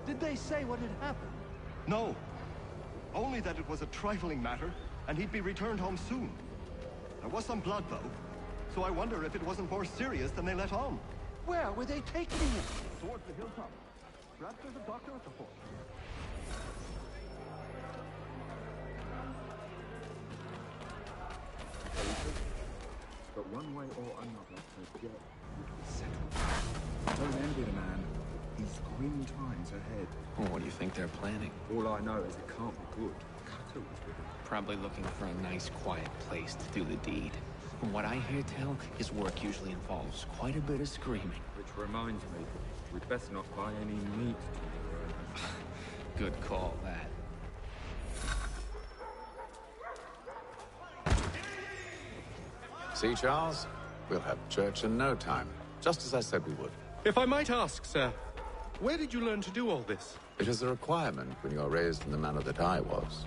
Did they say what had happened? No. Only that it was a trifling matter, and he'd be returned home soon. There was some blood, though, so I wonder if it wasn't more serious than they let on. Where were they taking him? Towards the hilltop. Perhaps there's a doctor at the fort. But one way or another to get settled. Don't envy the man. He's grim times ahead. Well, what do you think they're planning? All I know is it can't be good. Cutter was with him. Probably looking for a nice, quiet place to do the deed. From what I hear tell, his work usually involves quite a bit of screaming. Which reminds me, we'd best not buy any meat tomorrow. Good call, that. See, Charles? We'll have church in no time. Just as I said we would. If I might ask, sir, where did you learn to do all this? It is a requirement when you are raised in the manner that I was.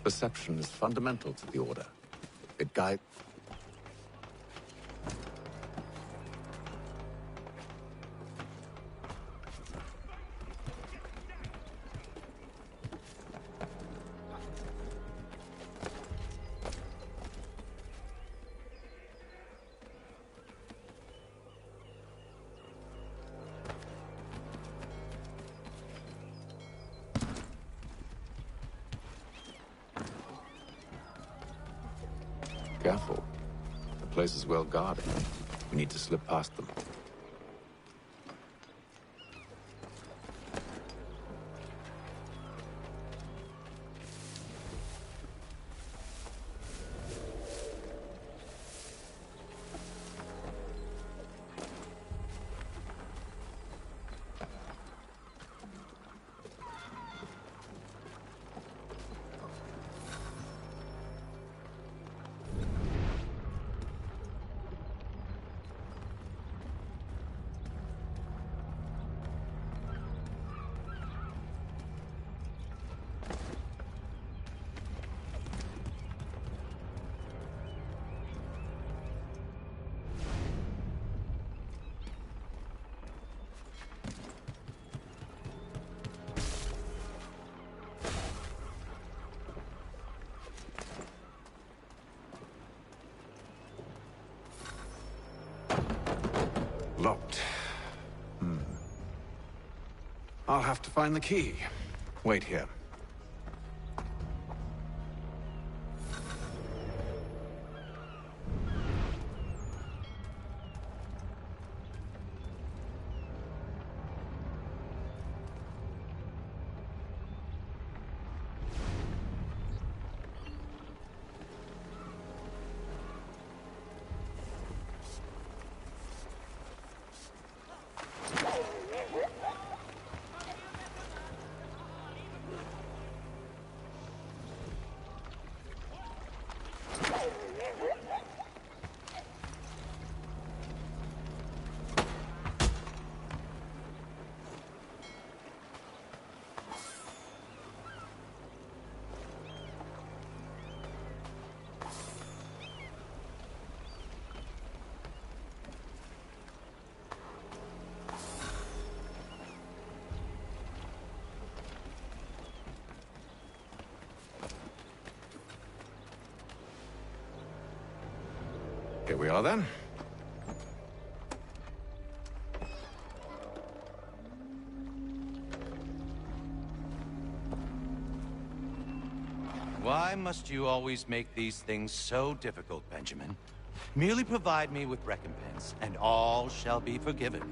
Perception is fundamental to the Order. It guides... Careful. The place is well guarded. We need to slip past them. Locked. I'll have to find the key. Wait here. Here we are then. Why must you always make these things so difficult, Benjamin? Merely provide me with recompense, and all shall be forgiven.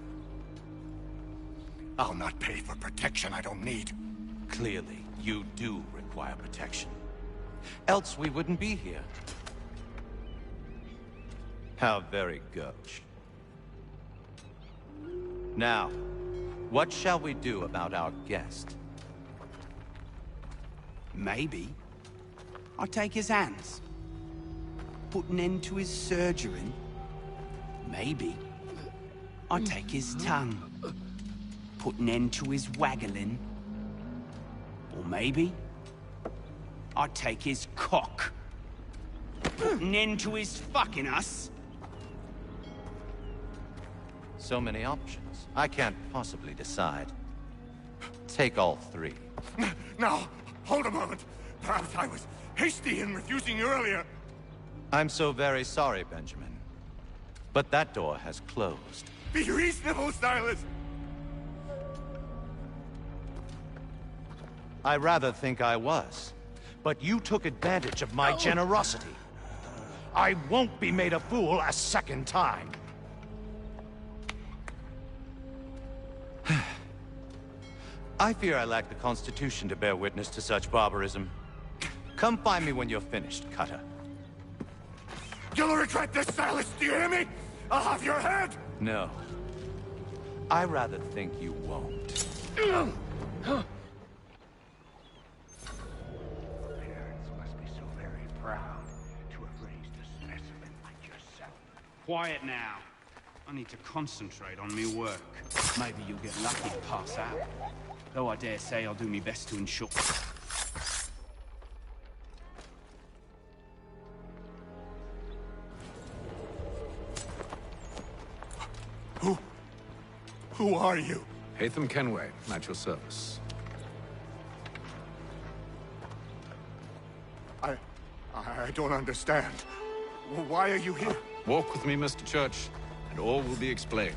I'll not pay for protection I don't need. Clearly, you do require protection. Else we wouldn't be here. How very gauche. Now, what shall we do about our guest? Maybe I'll take his hands. Put an end to his surgering. Maybe I'll take his tongue. Put an end to his waggling. Or maybe I'll take his cock. Put an end to his fucking us. So many options. I can't possibly decide. Take all three. Now, hold a moment. Perhaps I was hasty in refusing you earlier. I'm so very sorry, Benjamin. But that door has closed. Be reasonable, Silas! I rather think I was. But you took advantage of my generosity. I won't be made a fool a second time. I fear I lack the constitution to bear witness to such barbarism. Come find me when you're finished, Cutter. You'll regret this, Silas, do you hear me? I'll have your head! No. I rather think you won't. Parents must be so very proud to have raised a specimen like yourself. Quiet now. I need to concentrate on me work. Maybe you'll get lucky to pass out. Though I dare say I'll do my best to ensure... Who are you? Haytham Kenway, at your service. I don't understand. Why are you here? Walk with me, Mr. Church, and all will be explained.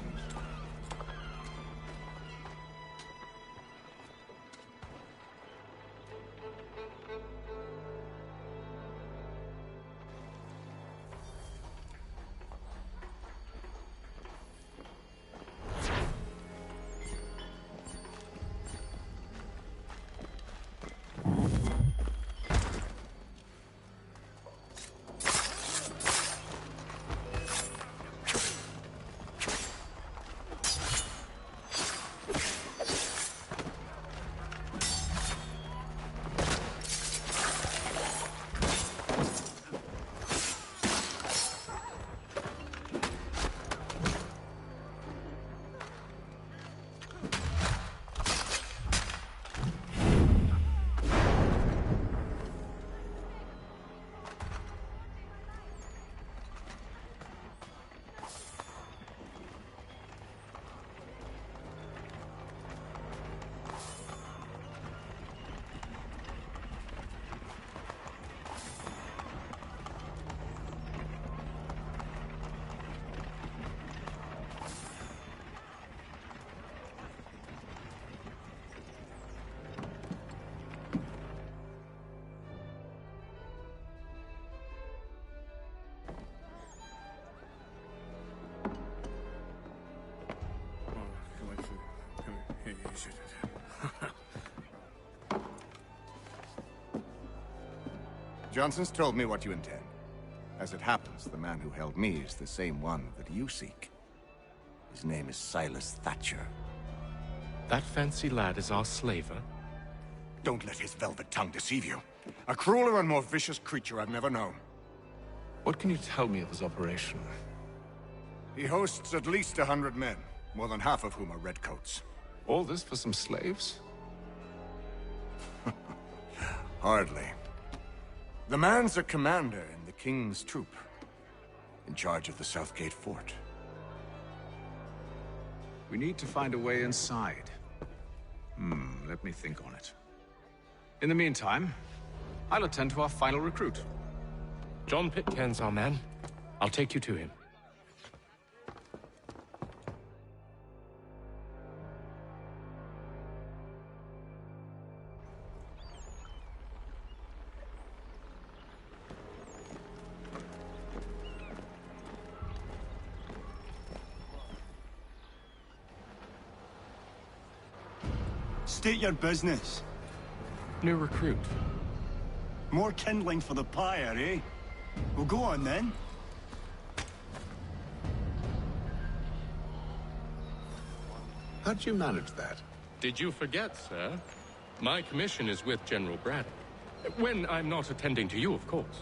Johnson's told me what you intend. As it happens, the man who held me is the same one that you seek. His name is Silas Thatcher. That fancy lad is our slaver? Don't let his velvet tongue deceive you. A crueler and more vicious creature I've never known. What can you tell me of his operation? He hosts at least 100 men, more than half of whom are redcoats. All this for some slaves? Hardly. The man's a commander in the King's troop, in charge of the Southgate Fort. We need to find a way inside. Let me think on it. In the meantime, I'll attend to our final recruit. John Pitcairn's our man. I'll take you to him. State your business. New recruit. More kindling for the pyre, eh? Well, go on then. How'd you manage that? Did you forget, sir? My commission is with General Braddock. When I'm not attending to you, of course.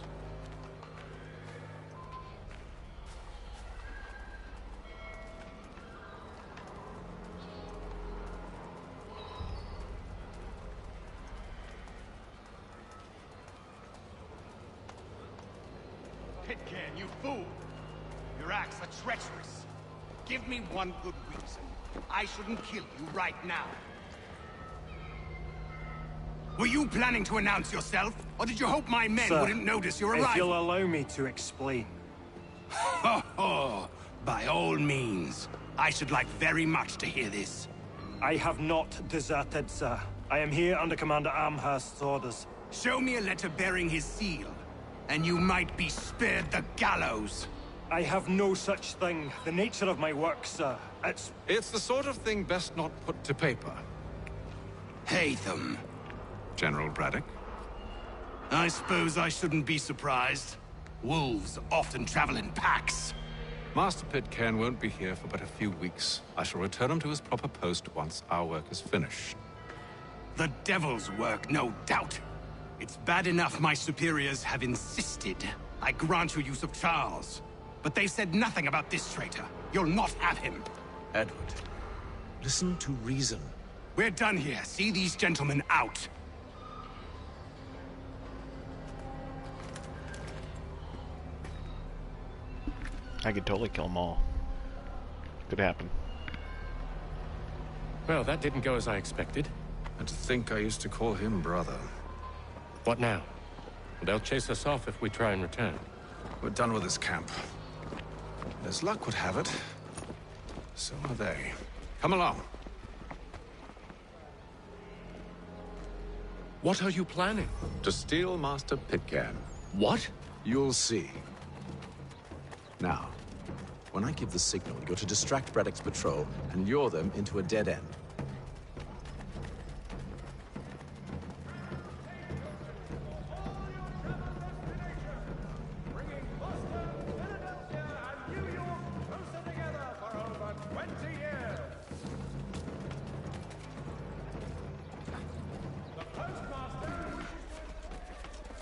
Pitcairn, you fool! Your acts are treacherous. Give me one good reason. I shouldn't kill you right now. Were you planning to announce yourself? Or did you hope my men Sir, wouldn't notice your arrival? if you'll allow me to explain. Oh, by all means. I should like very much to hear this. I have not deserted, sir. I am here under Commander Amherst's orders. Show me a letter bearing his seal, and you might be spared the gallows. I have no such thing. The nature of my work, sir, It's the sort of thing best not put to paper. Haytham. General Braddock? I suppose I shouldn't be surprised. Wolves often travel in packs. Master Pitcairn won't be here for but a few weeks. I shall return him to his proper post once our work is finished. The devil's work, no doubt. It's bad enough my superiors have insisted I grant you use of Charles. But they've said nothing about this traitor. You'll not have him. Edward, listen to reason. We're done here. See these gentlemen out. I could totally kill them all. Could happen. Well, that didn't go as I expected. And to think I used to call him brother. What now? They'll chase us off if we try and return. We're done with this camp. As luck would have it, so are they. Come along. What are you planning? To steal Master Pitcairn. What? You'll see. Now, when I give the signal, you're to distract Braddock's patrol and lure them into a dead end.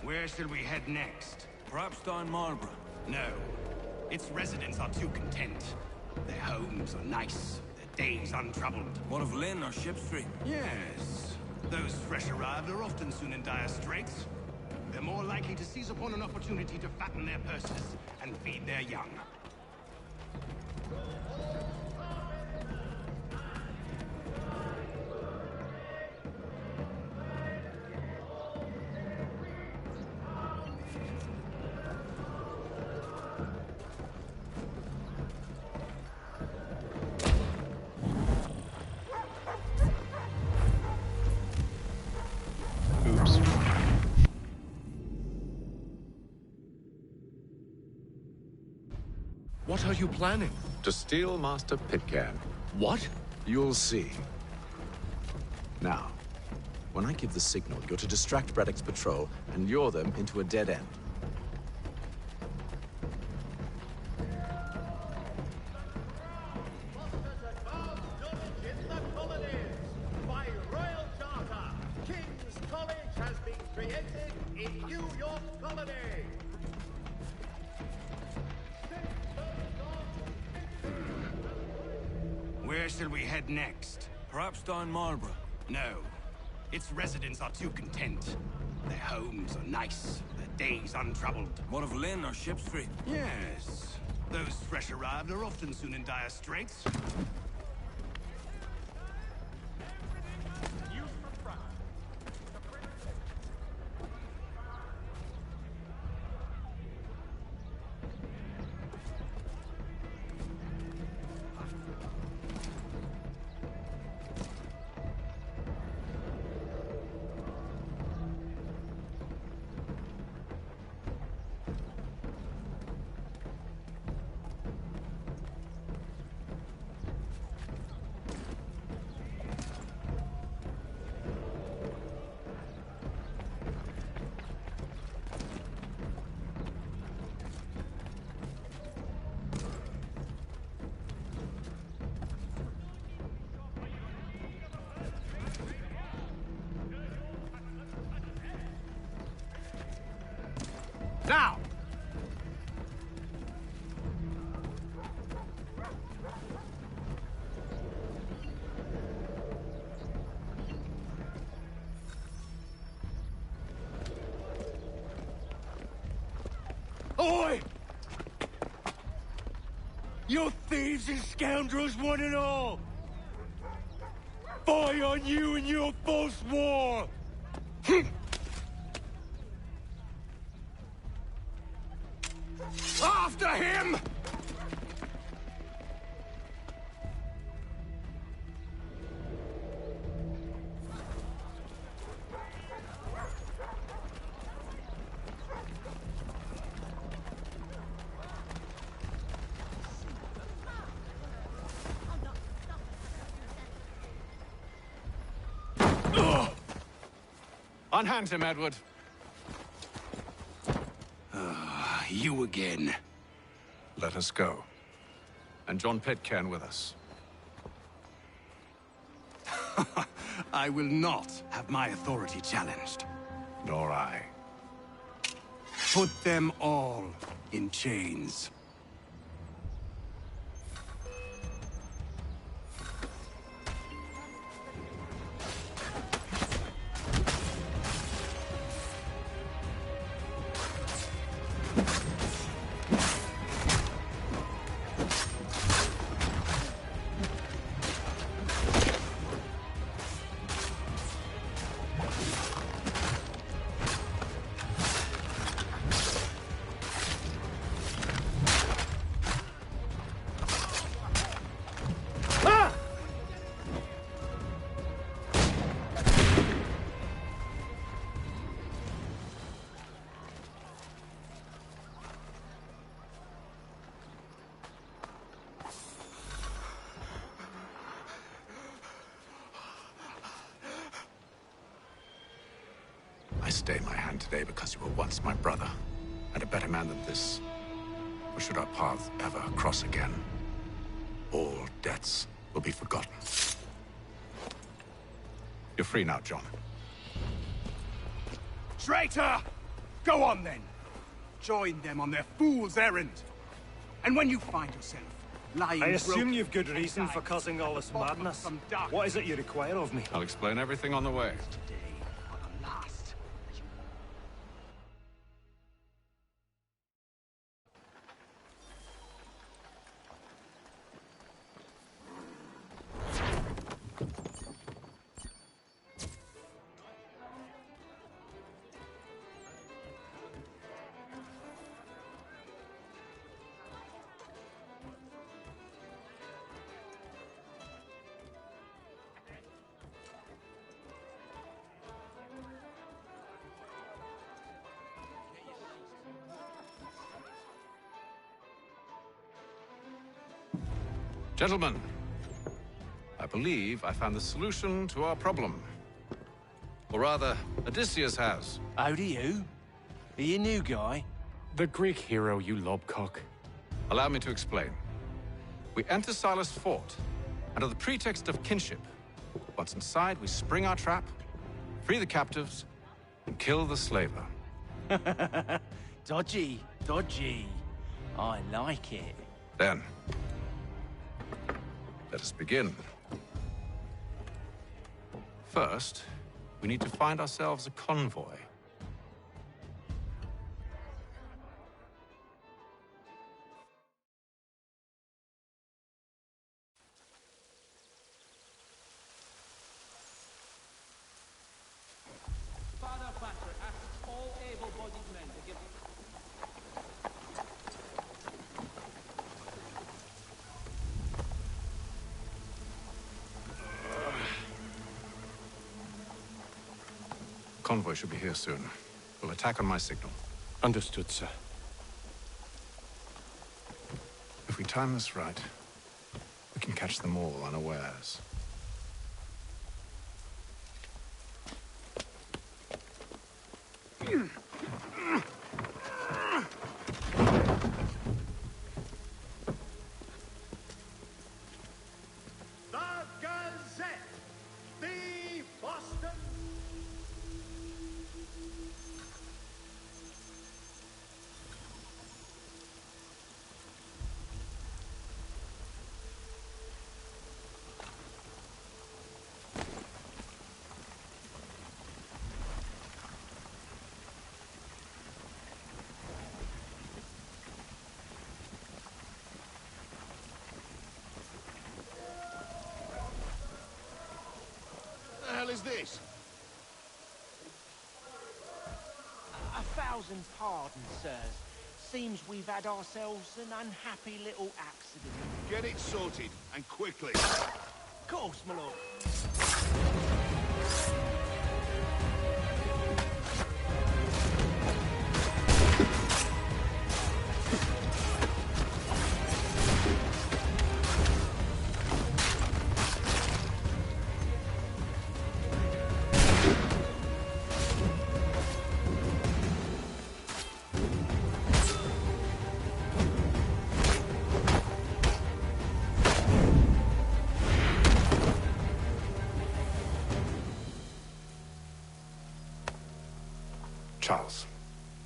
Where shall we head next? Perhaps down Marlborough. No. Its residents are too content. Their homes are nice, their days untroubled. What of Lynn or Ship Street? Yes. Those fresh arrived are often soon in dire straits. They're more likely to seize upon an opportunity to fatten their purses and feed their young. What are you planning? To steal Master Pitcairn. What? You'll see. Now, when I give the signal, you're to distract Braddock's patrol and lure them into a dead end. By royal charter, King's College has been created in New York Colony. Where shall we head next? Perhaps down Marlborough. No. Its residents are too content. Their homes are nice, their days untroubled. What of Lynn or Ship Street? Yes. Those fresh arrived are often soon in dire straits. Now! Oi! You thieves and scoundrels, one and all! Fie on you and your false war! After him! Unhand him, Edward. You again. Let us go. And John Pitcairn with us. I will not have my authority challenged. Nor I. Put them all in chains. I stay my hand today because you were once my brother, and a better man than this. Or should our paths ever cross again, all debts will be forgotten. You're free now, John. Traitor! Go on then. Join them on their fool's errand. And when you find yourself lying I assume broken you've good reason for causing all this madness. What is it you require of me? I'll explain everything on the way. Gentlemen, I believe I found the solution to our problem. Or rather, Odysseus has. How do you? Are you a new guy? The Greek hero, you lobcock. Allow me to explain. We enter Silas' fort, under the pretext of kinship. Once inside, we spring our trap, free the captives, and kill the slaver. Dodgy, dodgy. I like it. Then, let us begin. First, we need to find ourselves a convoy. Father Patrick asks all able-bodied men to give... Convoy should be here soon. We'll attack on my signal. Understood, sir. If we time this right, we can catch them all unawares. The Gazette! The Boston! 1,000 pardons, sirs. Seems we've had ourselves an unhappy little accident. Get it sorted, and quickly. Of course, my lord. Charles,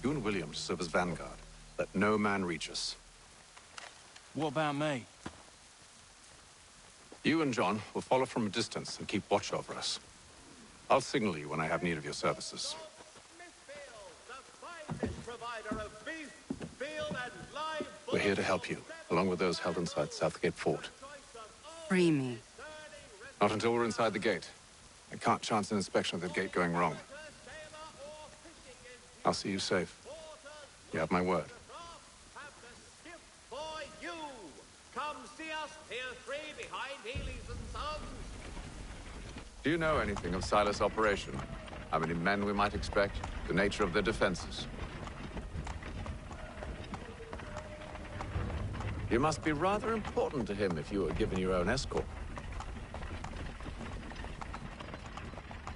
you and William serve as vanguard. Let no man reach us. What about me? You and John will follow from a distance and keep watch over us. I'll signal you when I have need of your services. We're here to help you, along with those held inside Southgate Fort. Free me. Not until we're inside the gate. I can't chance an inspection of the gate going wrong. I'll see you safe. You have my word. For you! Come see us, Tier 3, behind Healy's and Sons. Do you know anything of Silas' operation? How many men we might expect? The nature of their defenses? You must be rather important to him if you were given your own escort.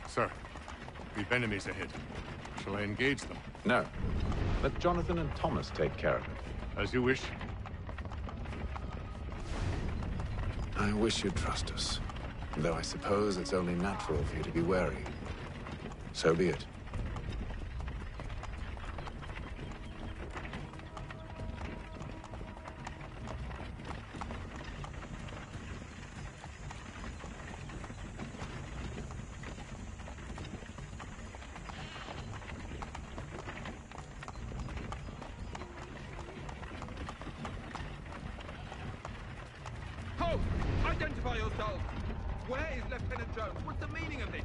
Sir, we've enemies ahead. Shall I engage them? No. Let Jonathan and Thomas take care of it. As you wish. I wish you'd trust us. Though I suppose it's only natural for you to be wary. So be it. Halt! Identify yourselves! Where is Lieutenant Jones? What's the meaning of this?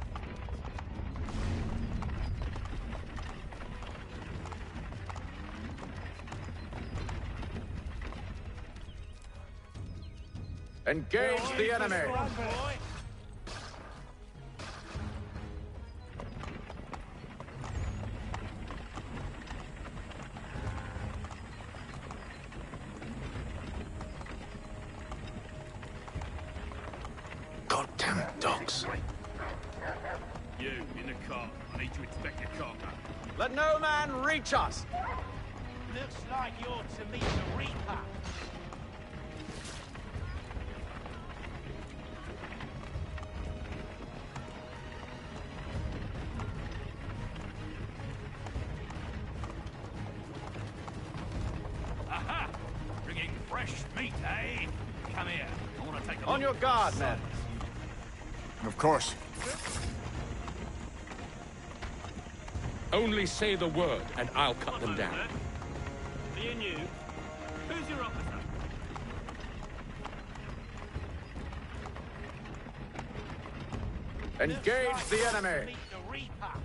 Engage the enemy! Goddamn dogs. You, in the car. I need to inspect your cargo. Let no man reach us! Looks like you're to meet the Reaper. Aha! Bringing fresh meat, eh? Come here. I want to take a On look. your guard, men. Of course. Only say the word, and I'll cut them down. Me and you. Who's your officer? Engage the enemy! Meet the Reaper.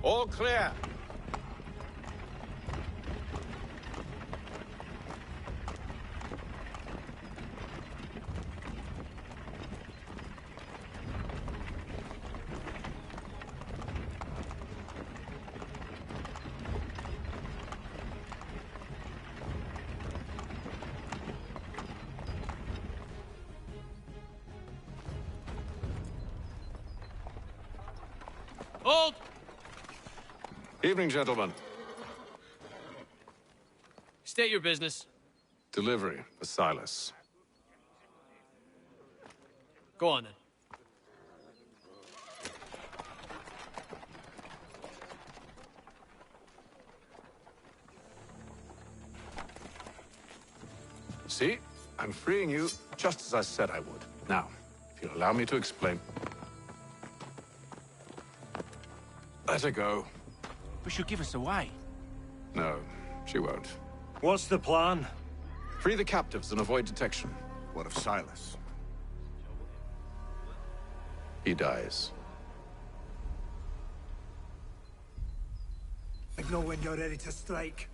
All clear. Hold! Evening, gentlemen. State your business. Delivery for Silas. Go on, then. See? I'm freeing you just as I said I would. Now, if you'll allow me to explain. Let her go. But she'll give us away. No, she won't. What's the plan? Free the captives and avoid detection. What of Silas? he dies. Know when you're ready to strike.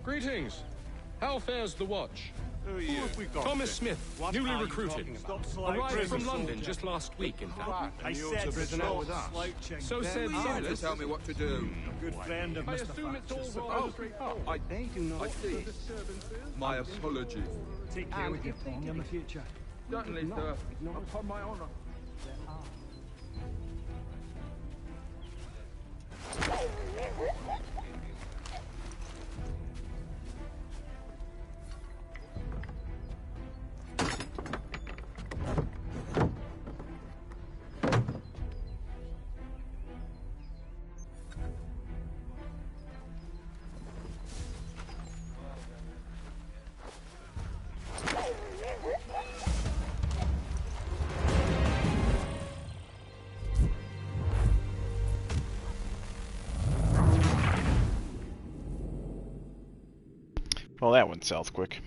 Greetings. How fares the watch? Who are you? Thomas Smith, newly recruited. Arrived from London just last week, in fact. And you're to prisoner with us. So said Silas. Tell me what to do. Good friend of I Mr. assume it's all Thatcher's. rather straightforward. They do not. I see. My apologies. Take care with your tongue in the future. Certainly, sir. Upon my honor. Well, that went south quick.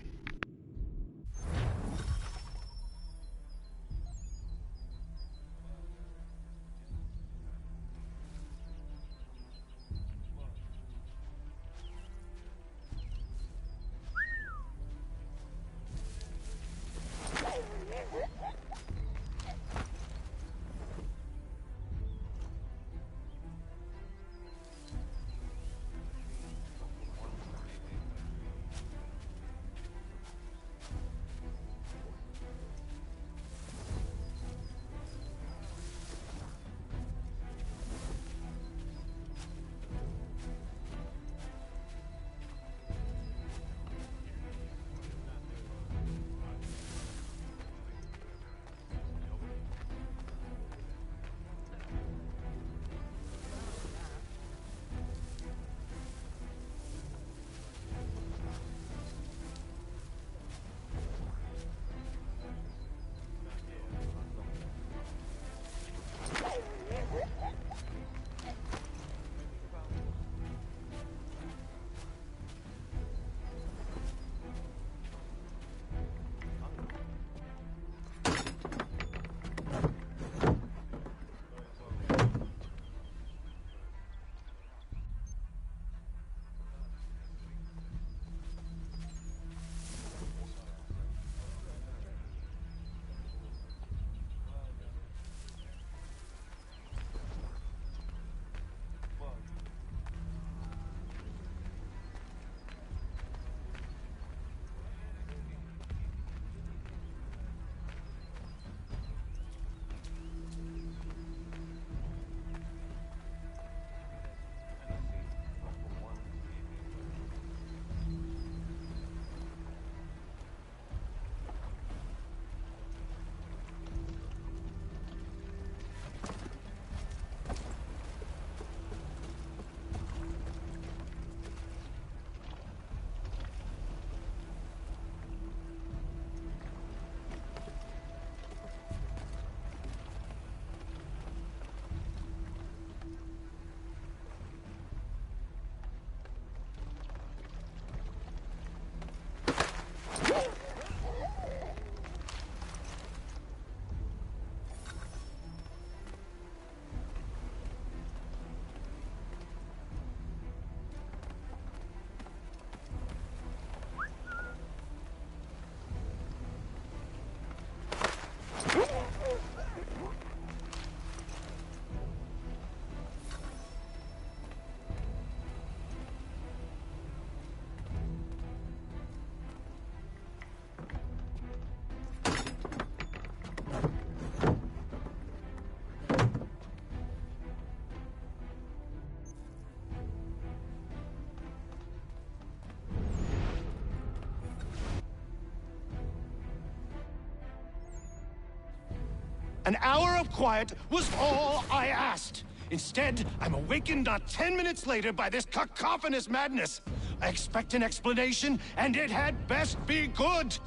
An hour of quiet was all I asked. Instead, I'm awakened not 10 minutes later by this cacophonous madness. I expect an explanation, and it had best be good.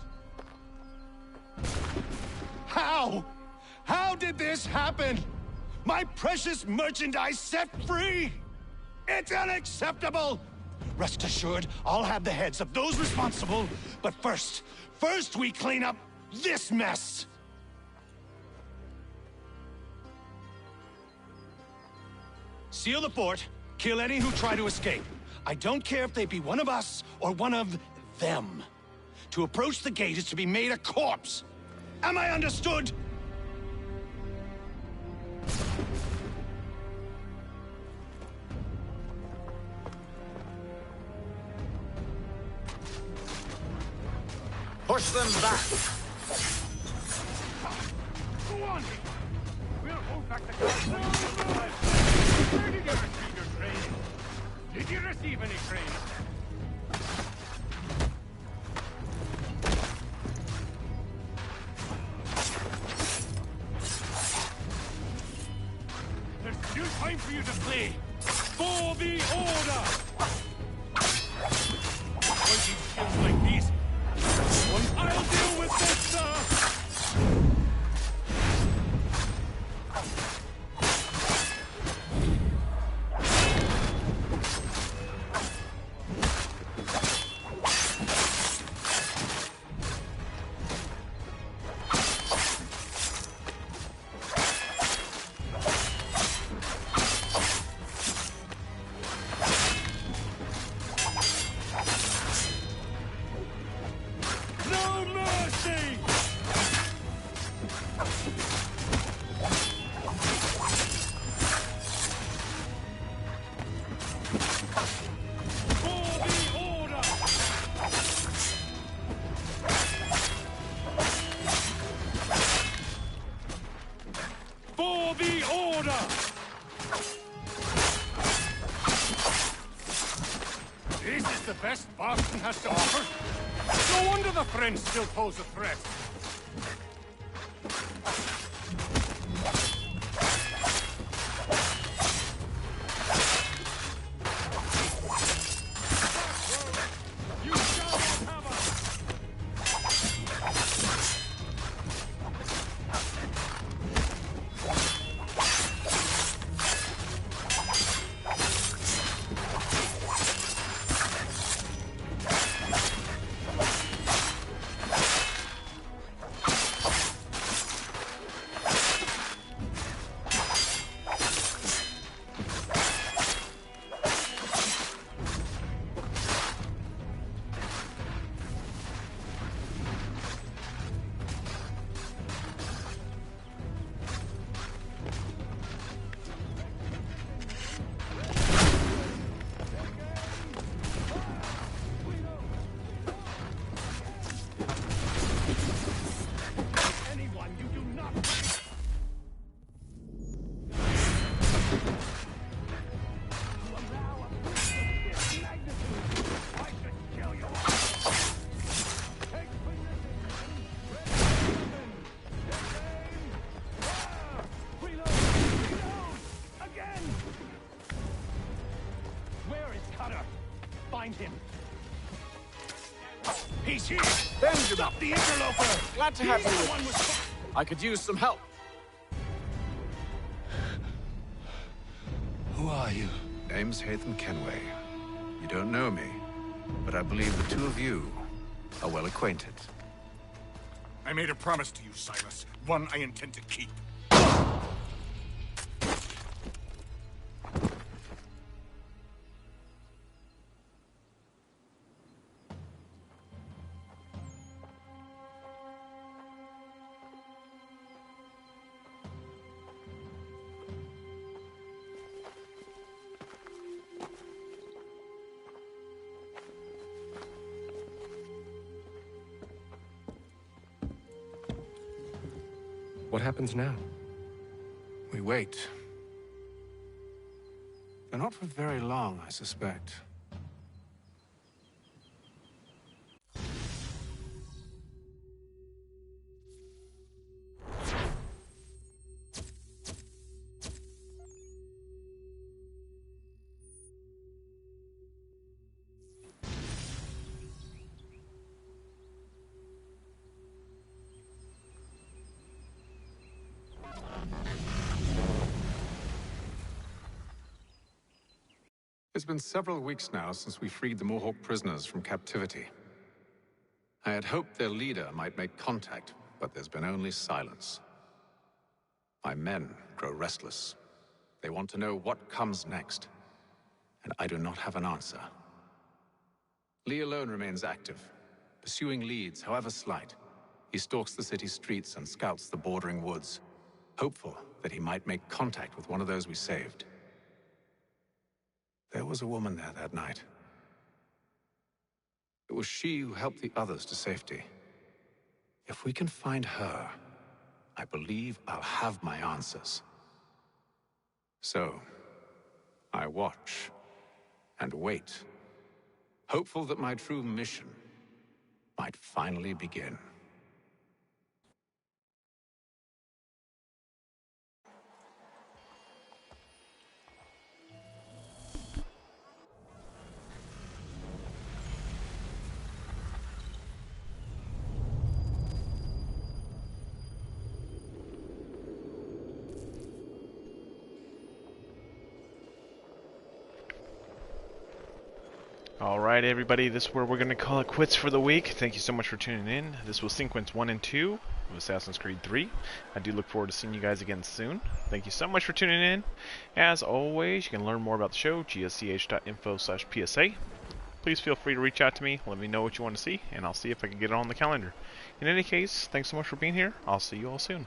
How? How did this happen? My precious merchandise set free! It's unacceptable! Rest assured, I'll have the heads of those responsible. But first we clean up this mess! Seal the fort, kill any who try to escape. I don't care if they be one of us or one of them. To approach the gate is to be made a corpse. Am I understood? Push them back! Go on! We'll hold back the castle. Where did you receive your training? Did you receive any training? There's still time for you to play. For the order! Fighting skills like these. I'll deal with this, sir! Best Boston has to offer? No wonder the French still pose a threat. Him. He's here! Benjamin! Stop the interloper! Glad to have you. I could use some help. Who are you? Name's Haytham Kenway. You don't know me, but I believe the two of you are well acquainted. I made a promise to you, Silas. One I intend to keep. What happens now? We wait. But not for very long, I suspect. It's been several weeks now since we freed the Mohawk prisoners from captivity. I had hoped their leader might make contact, but there's been only silence. My men grow restless. They want to know what comes next, and I do not have an answer. Lee alone remains active, pursuing leads, however slight. He stalks the city streets and scouts the bordering woods, hopeful that he might make contact with one of those we saved. There was a woman there that night. It was she who helped the others to safety. If we can find her, I believe I'll have my answers. So, I watch and wait, hopeful that my true mission might finally begin. Alright everybody, this is where we're going to call it quits for the week. Thank you so much for tuning in. This was Sequence 1 and 2 of Assassin's Creed 3. I do look forward to seeing you guys again soon. Thank you so much for tuning in. As always, you can learn more about the show, gsch.info/PSA. Please feel free to reach out to me, let me know what you want to see, and I'll see if I can get it on the calendar. In any case, thanks so much for being here. I'll see you all soon.